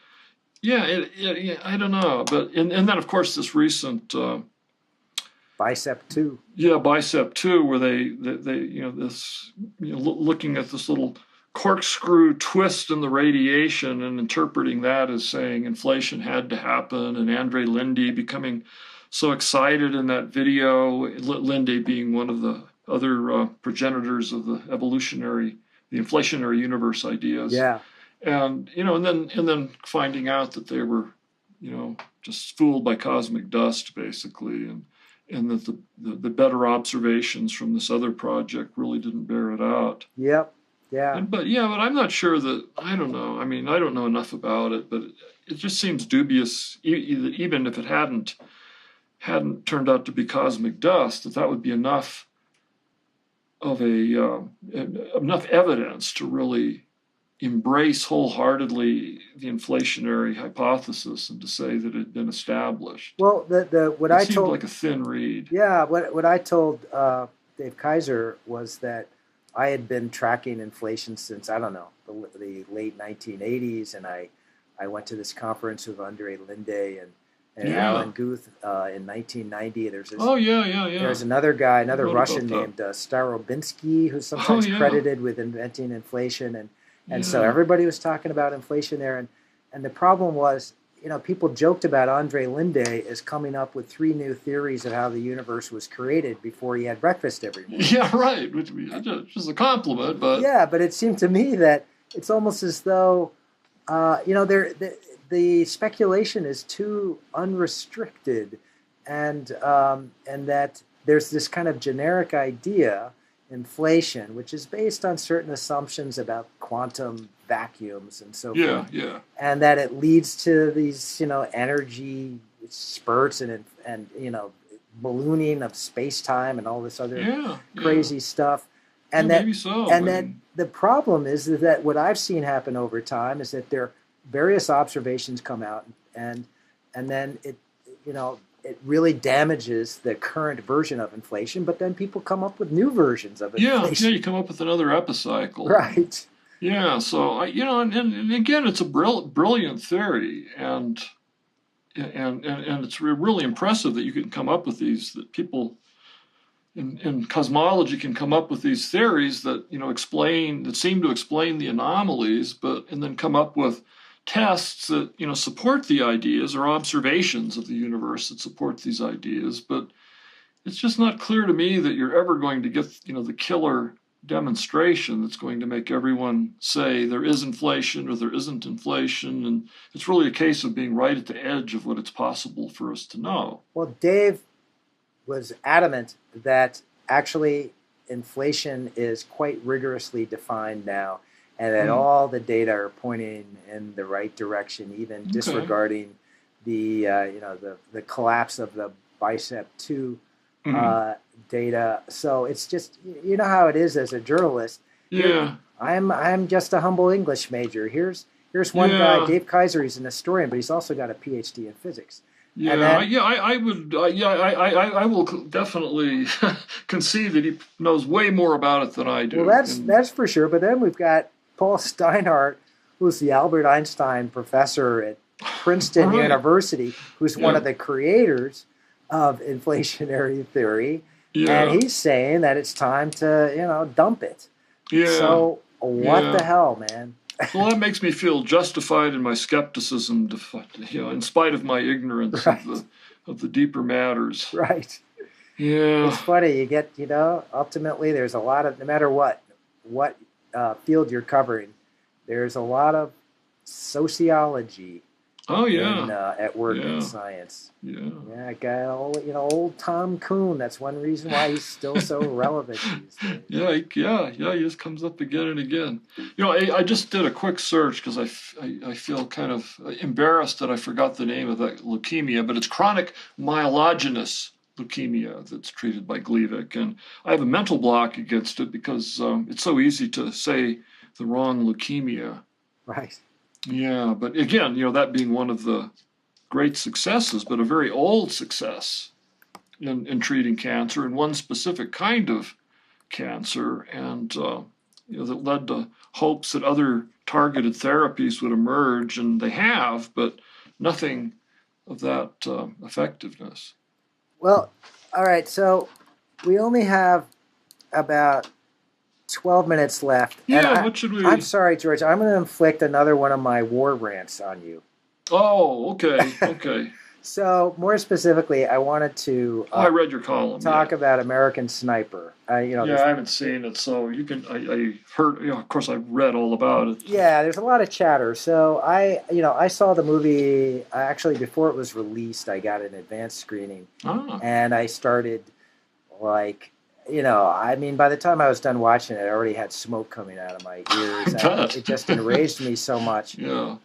yeah, yeah, I don't know, but and then of course this recent Bicep two. yeah, bicep too, where they you know, this, you know, looking at this little corkscrew twist in the radiation and interpreting that as saying inflation had to happen, and Andre Linde becoming so excited in that video, Linde being one of the other progenitors of the inflationary universe ideas, Yeah, and you know, and then finding out that they were, you know, just fooled by cosmic dust basically, and that the better observations from this other project really didn't bear it out. yep, yeah, But yeah, but I'm not sure that, I don't know. I mean, I don't know enough about it, but it just seems dubious, even if it hadn't turned out to be cosmic dust, that would be enough of enough evidence to really embrace wholeheartedly the inflationary hypothesis and to say that it had been established. Well, the what It I seemed told like a thin reed. yeah, what I told Dave Kaiser was that I had been tracking inflation since I don't know the late 1980s, and I went to this conference with Andre Linde and Yeah. Alan Guth in 1990. Oh, yeah, yeah, There's yeah. another guy, I another wrote about Russian that. named Starobinsky, who's Oh, sometimes yeah. credited with inventing inflation, and so Yeah. everybody was talking about inflation there, and the problem was, people joked about Andre Linde as coming up with three new theories of how the universe was created before he had breakfast every morning. Yeah, right. Which is a compliment, but Yeah, but it seemed to me that it's almost as though, the speculation is too unrestricted, and that there's this kind of generic idea, inflation, which is based on certain assumptions about quantum vacuums and so forth, yeah, yeah, and that it leads to these, energy spurts and ballooning of space time and all this other yeah, yeah. crazy stuff, Yeah, and that maybe so. and I that mean, the problem is that what I've seen happen over time is that there various observations come out, and then it really damages the current version of inflation, but then people come up with new versions of yeah, yeah. inflation. You come up with another epicycle, and Right. yeah. So and again, it's a brilliant theory, and it's really impressive that you can come up with these that people in cosmology can come up with these theories that explain that seem to explain the anomalies, but and then come up with tests that support the ideas or observations of the universe that support these ideas. But it's just not clear to me that you're ever going to get the killer demonstration that's going to make everyone say there is inflation or there isn't inflation, and it's really a case of being right at the edge of what it's possible for us to know. Well, Dave was adamant that actually inflation is quite rigorously defined now, and that Hmm. all the data are pointing in the right direction, even Okay. disregarding the collapse of the bicep two Hmm. uh, data. So it's just, how it is as a journalist. Here, Yeah. I'm just a humble English major. Here's one guy, Yeah. Dave Kaiser. He's an historian, but he's also got a PhD in physics. And Yeah, then, I would, yeah, I will definitely concede that he knows way more about it than I well, do. that's And that's for sure. But then we've got Paul Steinhardt, who's the Albert Einstein professor at all Princeton right, University, who's one yeah, of the creators of inflationary theory, and yeah, he's saying that it's time to dump it. yeah, So what the yeah. hell, man? Well, that makes me feel justified in my skepticism, in spite of my ignorance of Right, the deeper matters. right. Yeah, It's funny. You get, ultimately there's a lot of, no matter what field you're covering, there's a lot of sociology oh in yeah, at work in yeah, science. yeah. Yeah, guy, old Tom Kuhn. That's one reason why he's still so relevant these days. Yeah, yeah. He just comes up again and again. I just did a quick search because I feel kind of embarrassed that I forgot the name of that leukemia, but it's chronic myelogenous leukemia that's treated by Gleevec, and I have a mental block against it because it's so easy to say the wrong leukemia. Right. Yeah, but again, that being one of the great successes, but a very old success in treating cancer and one specific kind of cancer, and that led to hopes that other targeted therapies would emerge, and they have, but nothing of that effectiveness. Well, all right. So we only have about 12 minutes left, and Yeah, what should I'm we? sorry, George. I'm going to inflict another one of my war rants on you. Oh, okay, okay. So more specifically, I wanted to Oh, I read your column. talk Yeah, about American Sniper. yeah. I haven't seen it, so you can. I heard. Of course, I've read all about it. Yeah, there's a lot of chatter. So I saw the movie actually before it was released. I got an advanced screening, Ah, and I started like, I mean, by the time I was done watching it, I already had smoke coming out of my I ears. bet. It just enraged me so much. Yeah.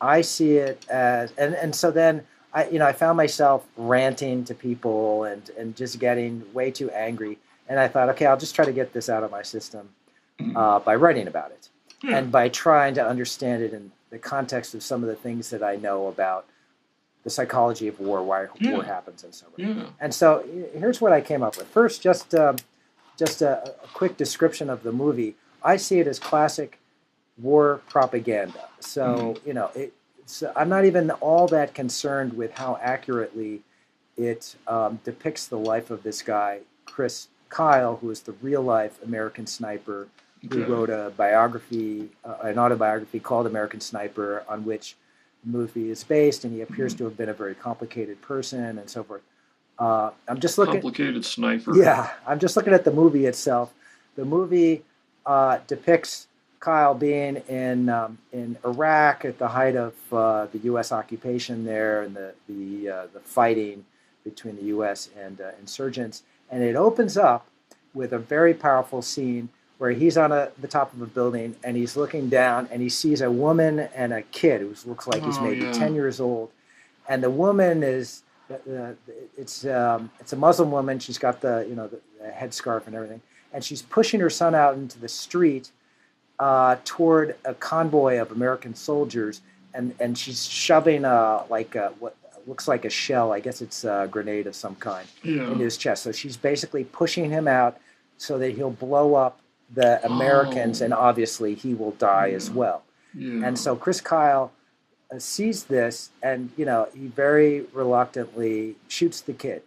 I see it as, and so then I found myself ranting to people and just getting way too angry. And I thought, okay, I'll just try to get this out of my system Mm. by writing about it. Yeah. and by trying to understand it in the context of some of the things that I know about the psychology of war, why war Yeah. happens, and so on. Yeah. And so here's what I came up with. First, just a quick description of the movie. I see it as classic war propaganda. So I'm not even all that concerned with how accurately it depicts the life of this guy, Chris Kyle, who is the real life American sniper who Okay. wrote a biography, an autobiography called American Sniper, on which the movie is based, and he appears to have been a very complicated person and so forth. I'm just looking. Complicated sniper. Yeah, I'm just looking at the movie itself. The movie depicts Kyle being in Iraq at the height of the U.S. occupation there, and the fighting between the U.S. and insurgents. And it opens up with a very powerful scene where he's on the top of a building and he's looking down and he sees a woman and a kid who looks like he's maybe 10 years old, and the woman is. It's a Muslim woman. She's got the headscarf and everything, and she's pushing her son out into the street toward a convoy of American soldiers, and she's shoving what looks like a shell. I guess it's a grenade of some kind into his chest. So she's basically pushing him out so that he'll blow up the Americans, and obviously he will die as well. Yeah. And so Chris Kyle sees this, and he very reluctantly shoots the kid,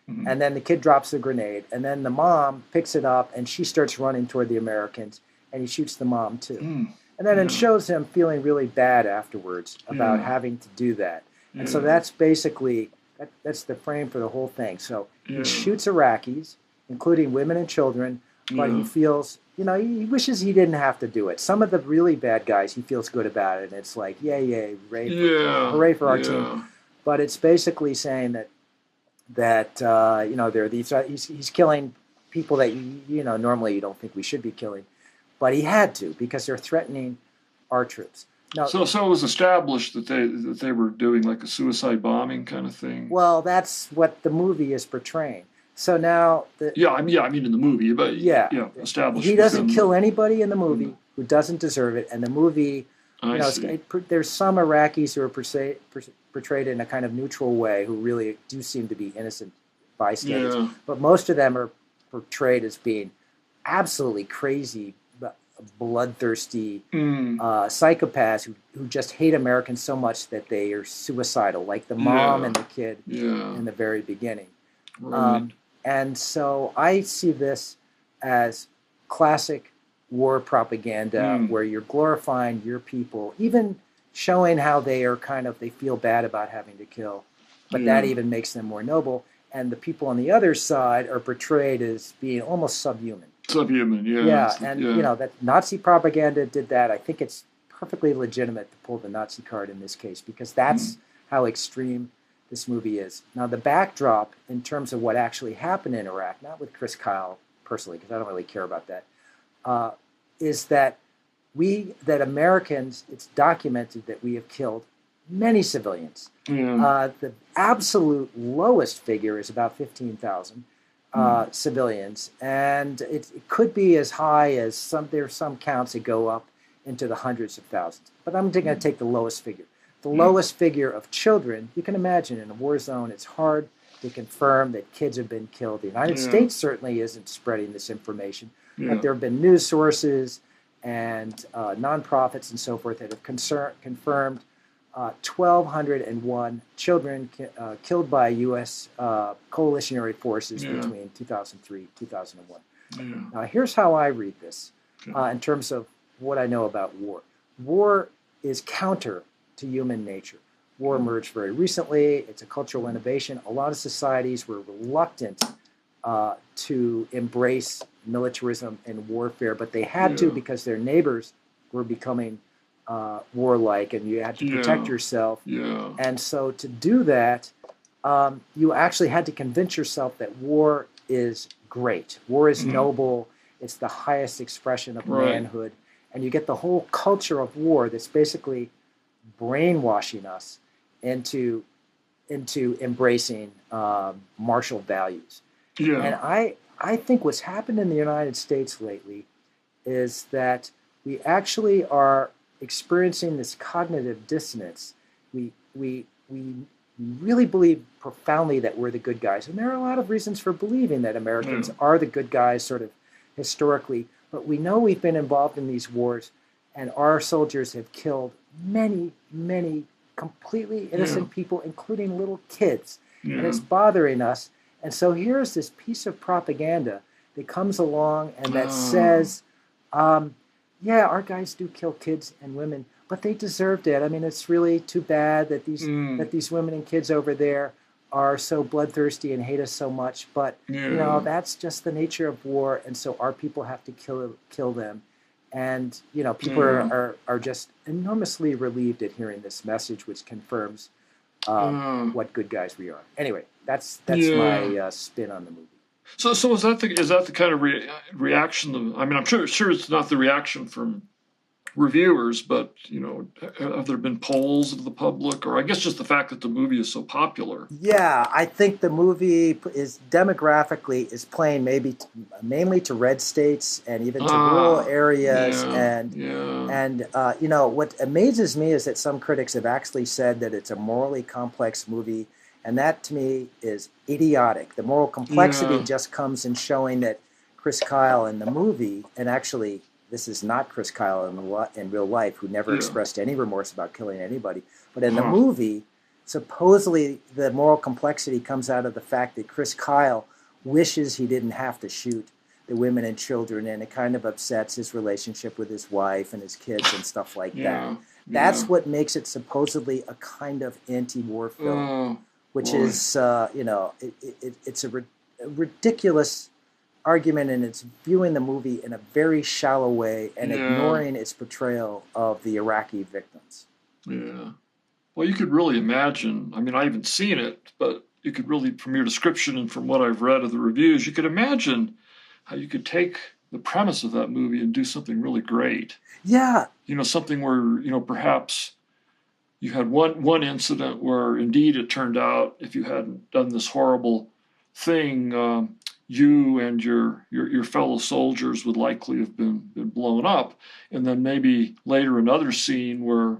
and then the kid drops the grenade, and then the mom picks it up and she starts running toward the Americans, and he shoots the mom too. And then it shows him feeling really bad afterwards about having to do that. And so that's basically that's the frame for the whole thing. So he shoots Iraqis, including women and children, but he feels he wishes he didn't have to do it. Some of the really bad guys, he feels good about it, and it's like, yay, hooray for our team. But it's basically saying that there are these he's killing people that normally you don't think we should be killing, but he had to because they're threatening our troops. Now, so it was established that they were doing like a suicide bombing kind of thing. Well, that's what the movie is portraying. So now, I mean in the movie, but established. He doesn't kill anybody in the movie who doesn't deserve it, and the movie, there's some Iraqis who are portrayed in a kind of neutral way who really do seem to be innocent bystanders, but most of them are portrayed as being absolutely crazy, bloodthirsty psychopaths who just hate Americans so much that they are suicidal, like the mom and the kid in the very beginning. Right. And so I see this as classic war propaganda where you're glorifying your people, even showing how they feel bad about having to kill, but that even makes them more noble. And the people on the other side are portrayed as being almost subhuman. Subhuman, that Nazi propaganda did that. I think it's perfectly legitimate to pull the Nazi card in this case because that's how extreme this movie is. Now, the backdrop in terms of what actually happened in Iraq, not with Chris Kyle personally, because I don't really care about that, is that Americans, it's documented that we have killed many civilians. The absolute lowest figure is about 15,000 civilians, and it could be as high as there's some counts that go up into the hundreds of thousands. But I'm going to take the lowest figure. The lowest figure of children, you can imagine in a war zone, it's hard to confirm that kids have been killed. The United States certainly isn't spreading this information, but there have been news sources and nonprofits and so forth that have confirmed 1,201 children killed by U.S. coalitionary forces between 2003 and 2001. Now, here's how I read this in terms of what I know about war. War is counter to human nature. War emerged very recently. It's a cultural innovation. A lot of societies were reluctant to embrace militarism and warfare, but they had to because their neighbors were becoming warlike, and you had to protect yourself. And so to do that, you actually had to convince yourself that war is great. War is noble. It's the highest expression of manhood. And you get the whole culture of war that's basically brainwashing us into embracing martial values. And I think what's happened in the United States lately is that we actually are experiencing this cognitive dissonance. We really believe profoundly that we're the good guys, and there are a lot of reasons for believing that Americans Yeah. are the good guys, sort of historically. But we know we've been involved in these wars, and our soldiers have killed many, many completely Yeah. innocent people, including little kids, and Yeah. it's bothering us. And so here's this piece of propaganda that comes along and that Ah. says, yeah, our guys do kill kids and women, but they deserved it. I mean, it's really too bad that Mm. these women and kids over there are so bloodthirsty and hate us so much. But you know, Yeah. that's just the nature of war, and so our people have to kill them. And you know, people Yeah. are just enormously relieved at hearing this message, which confirms Uh, what good guys we are. Anyway, that's yeah. my spin on the movie. So is that the kind of reaction? I mean, I'm sure it's not the reaction from reviewers, but have there been polls of the public, or I guess just the fact that the movie is so popular? Yeah, I think the movie is demographically is playing mainly to red states and even to rural Ah, areas. yeah, yeah, And you know what amazes me is that some critics have actually said that it's a morally complex movie, and that to me is idiotic. The moral complexity yeah, just comes in showing that Chris Kyle in the movie, and actually this is not Chris Kyle in real life, who never yeah. expressed any remorse about killing anybody, but in the Huh. movie supposedly the moral complexity comes out of the fact that Chris Kyle wishes he didn't have to shoot the women and children, and it kind of upsets his relationship with his wife and his kids and stuff like that. Yeah, That's yeah. what makes it supposedly a kind of anti-war film, Oh which boy. is you know it's a ridiculous argument, and it's viewing the movie in a very shallow way and Yeah, ignoring its portrayal of the Iraqi victims. yeah. Well, you could really imagine. I mean, I haven't seen it, but you could really, from your description and from what I've read of the reviews, you could imagine how you could take the premise of that movie and do something really great. Yeah. Something where, perhaps you had one incident where indeed it turned out if you hadn't done this horrible thing, you and your fellow soldiers would likely have been blown up. And then maybe later another scene where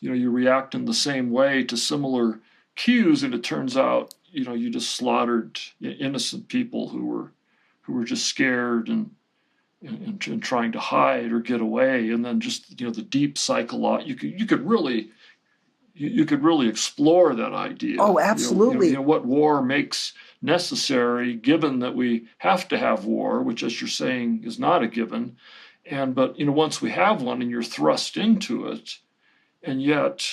you react in the same way to similar cues, and it turns out you just slaughtered innocent people who were just scared and trying to hide or get away, and then just the deep psychological you could really explore that idea. Oh, absolutely. What war makes necessary, given that we have to have war, which, as you're saying, is not a given. But once we have one, and you're thrust into it, and yet,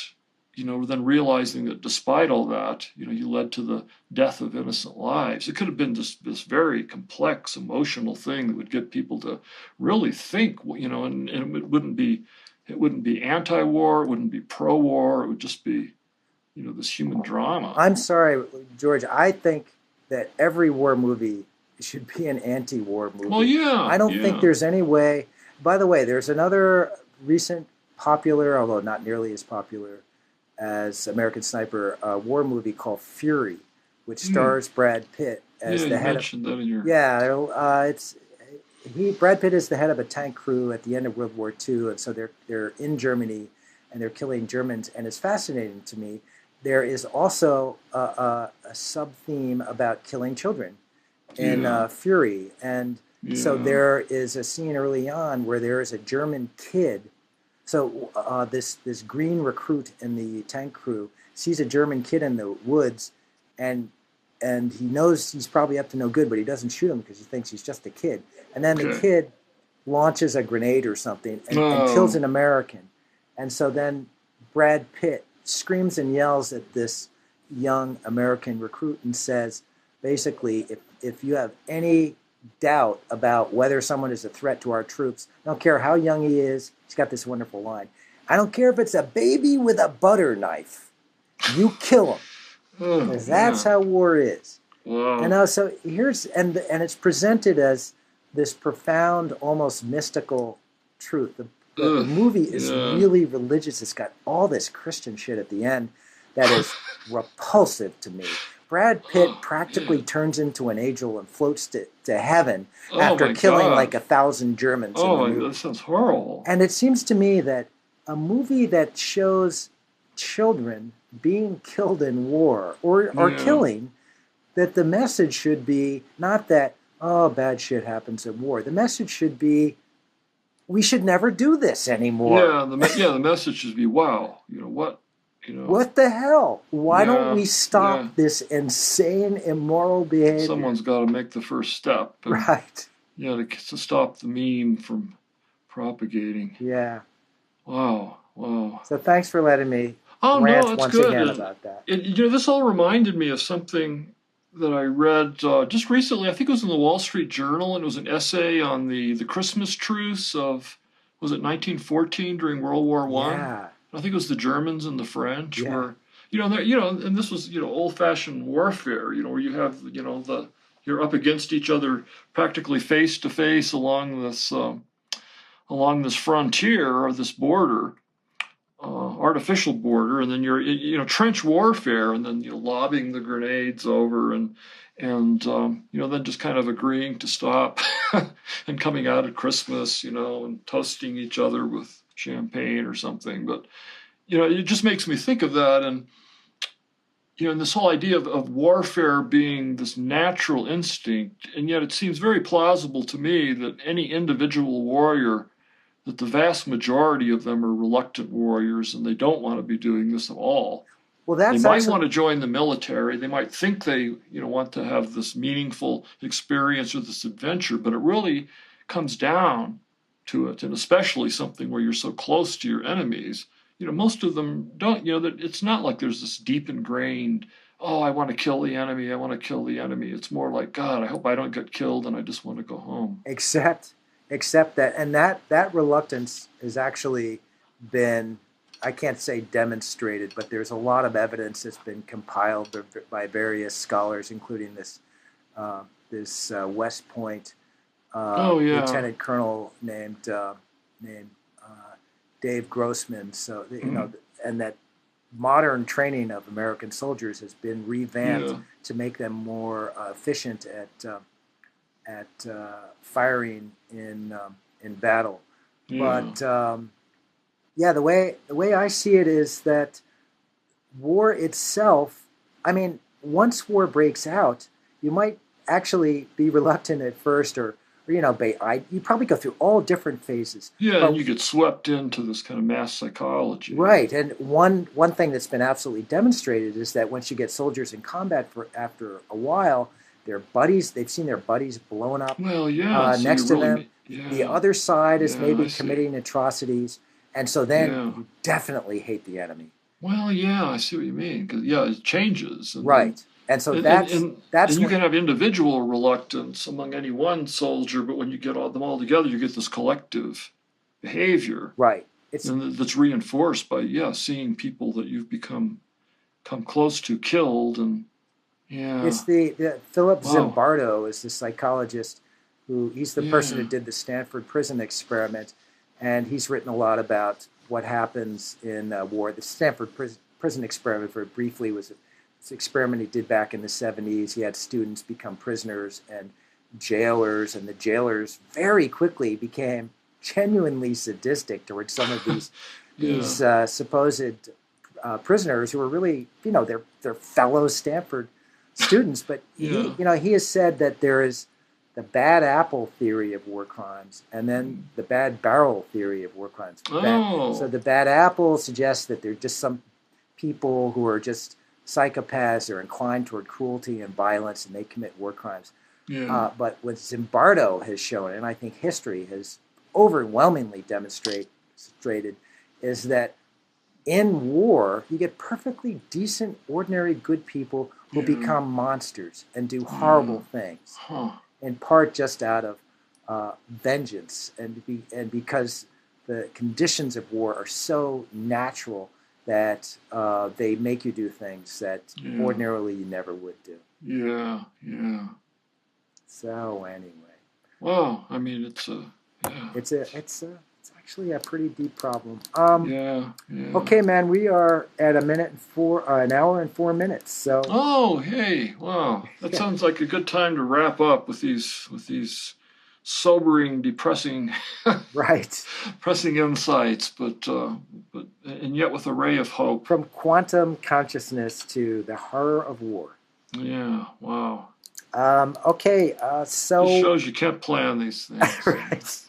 then realizing that despite all that, you led to the death of innocent lives. It could have been this very complex emotional thing that would get people to really think, and it wouldn't be anti-war, it wouldn't be pro-war, it would just be, this human drama. I'm sorry, George. I think that every war movie should be an anti-war Well, movie. yeah, I don't think yeah, there's any way. By the way, there's another recent popular, although not nearly as popular as American Sniper, war movie called Fury, which hmm, stars Brad Pitt yeah. as the You head of. mentioned that in your, Yeah, it's Brad Pitt is the head of a tank crew at the end of World War II, and so they're in Germany and they're killing Germans. And it's fascinating to me. There is also a sub theme about killing children in yeah, Fury, and so yeah, there is a scene early on where there is a German kid. So this green recruit in the tank crew sees a German kid in the woods, and he knows he's probably up to no good, but he doesn't shoot him because he thinks he's just a kid. And then the okay. kid launches a grenade or something and kills Oh, an American. And so then Brad Pitt screams and yells at this young American recruit and says, basically, if you have any doubt about whether someone is a threat to our troops, I don't care how young he is, he's got this wonderful line. I don't care if it's a baby with a butter knife, you kill him, oh, because that's yeah, how war is. And wow, so here's and it's presented as this profound, almost mystical truth. The ugh, movie is yeah. really religious. It's got all this Christian shit at the end that is repulsive to me. Brad Pitt Oh, practically man. turns into an angel and floats to heaven Oh after my killing like God. 1,000 Germans in the Oh my, that movie. sounds horrible. And it seems to me that a movie that shows children being killed in war or Yeah. killing, that the message should be not that, oh, bad shit happens in war. The message should be, we should never do this anymore. The message should be, wow, you know what, you know, What the hell? Why don't yeah, we yeah. stop this insane, immoral behavior? Someone's got to make the first step, and Right. to stop the meme from propagating. Yeah. Wow, wow. So thanks for letting me Oh no, rant that's once good. again And about that. this all reminded me of something that I read just recently. I think it was in the Wall Street Journal, and it was an essay on the Christmas truce of, was it 1914 during World War One? Yeah. I think it was the Germans and the French, Yeah. where and this was old-fashioned warfare. Where you have you're up against each other practically face to face along this frontier or this border, artificial border, and then you're trench warfare, and then lobbing the grenades over, and then just kind of agreeing to stop, and coming out at Christmas, and toasting each other with champagne or something. But it just makes me think of that, and this whole idea of warfare being this natural instinct, and yet it seems very plausible to me that any individual warrior, that the vast majority of them are reluctant warriors and they don't want to be doing this at all. Well, They that's might actually, want to join the military. They might think they, want to have this meaningful experience or this adventure, but it really comes down to it, and especially something where you're so close to your enemies. Most of them don't. That it's not like there's this deep ingrained, oh, I want to kill the enemy. I want to kill the enemy. It's more like, God, I hope I don't get killed, and I just want to go home. except that, and that reluctance has actually been, I can't say demonstrated, but there's a lot of evidence that's been compiled by various scholars, including this West Point Oh yeah. lieutenant colonel named Dave Grossman. So Mhm. and that modern training of American soldiers has been revamped Yeah. to make them more efficient at firing in battle. Yeah. But yeah, the way I see it is that war itself. I mean, once war breaks out, you might actually be reluctant at first, or you probably go through all different phases. Yeah, and But you get swept into this kind of mass psychology. right, and one thing that's been absolutely demonstrated is that once you get soldiers in combat for after a while, their buddies, they've seen their buddies blown up Well, yeah, so you next to really them. need, The yeah, other side is yeah, I maybe see. committing atrocities, and so then Yeah. you definitely hate the enemy. Well, yeah, I see what you mean. 'Cause, yeah, it changes, and then Right, and so and and that's and, that's and you when can have individual reluctance among any one soldier, but when you get them all together, you get this collective behavior, right. It's and that's reinforced by seeing people that you've come close to killed, and It's yeah, the Philip wow, Zimbardo is the psychologist he's the person who yeah, did the Stanford prison experiment, and he's written a lot about what happens in war. The Stanford prison experiment, very briefly, was this experiment he did back in the 70s. He had students become prisoners and jailers, and the jailers very quickly became genuinely sadistic towards some of yeah, these supposed prisoners who were really, their fellow Stanford students. But yeah. he has said that there is the bad apple theory of war crimes, and then the bad barrel theory of war crimes. So Oh, the bad apple suggests that they're just some people who are just psychopaths or inclined toward cruelty and violence, and they commit war crimes. yeah, But what Zimbardo has shown, and I think history has overwhelmingly demonstrated, is that in war, you get perfectly decent, ordinary, good people who yeah, become monsters and do yeah. horrible things, Huh. in part just out of vengeance, and because the conditions of war are so natural that they make you do things that Yeah, ordinarily you never would do. yeah, yeah. So anyway, Well, I mean, it's a, yeah, it's actually a pretty deep problem. Yeah, yeah. Okay, man, we are at an hour and 4 minutes. So Oh, hey, wow. That yeah, sounds like a good time to wrap up with these sobering, depressing, right. pressing insights, but and yet with a ray of hope. From quantum consciousness to the horror of war. Yeah, wow. Okay, Just so shows you can't plan these things. right.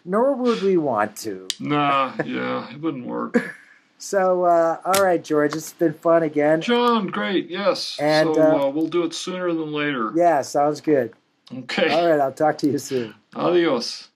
Nor would we want to. Nah, yeah, it wouldn't work. So, all right, George, it's been fun again. John, great, yes. And So we'll do it sooner than later. yeah, sounds good. Okay. All right, I'll talk to you soon. Adios.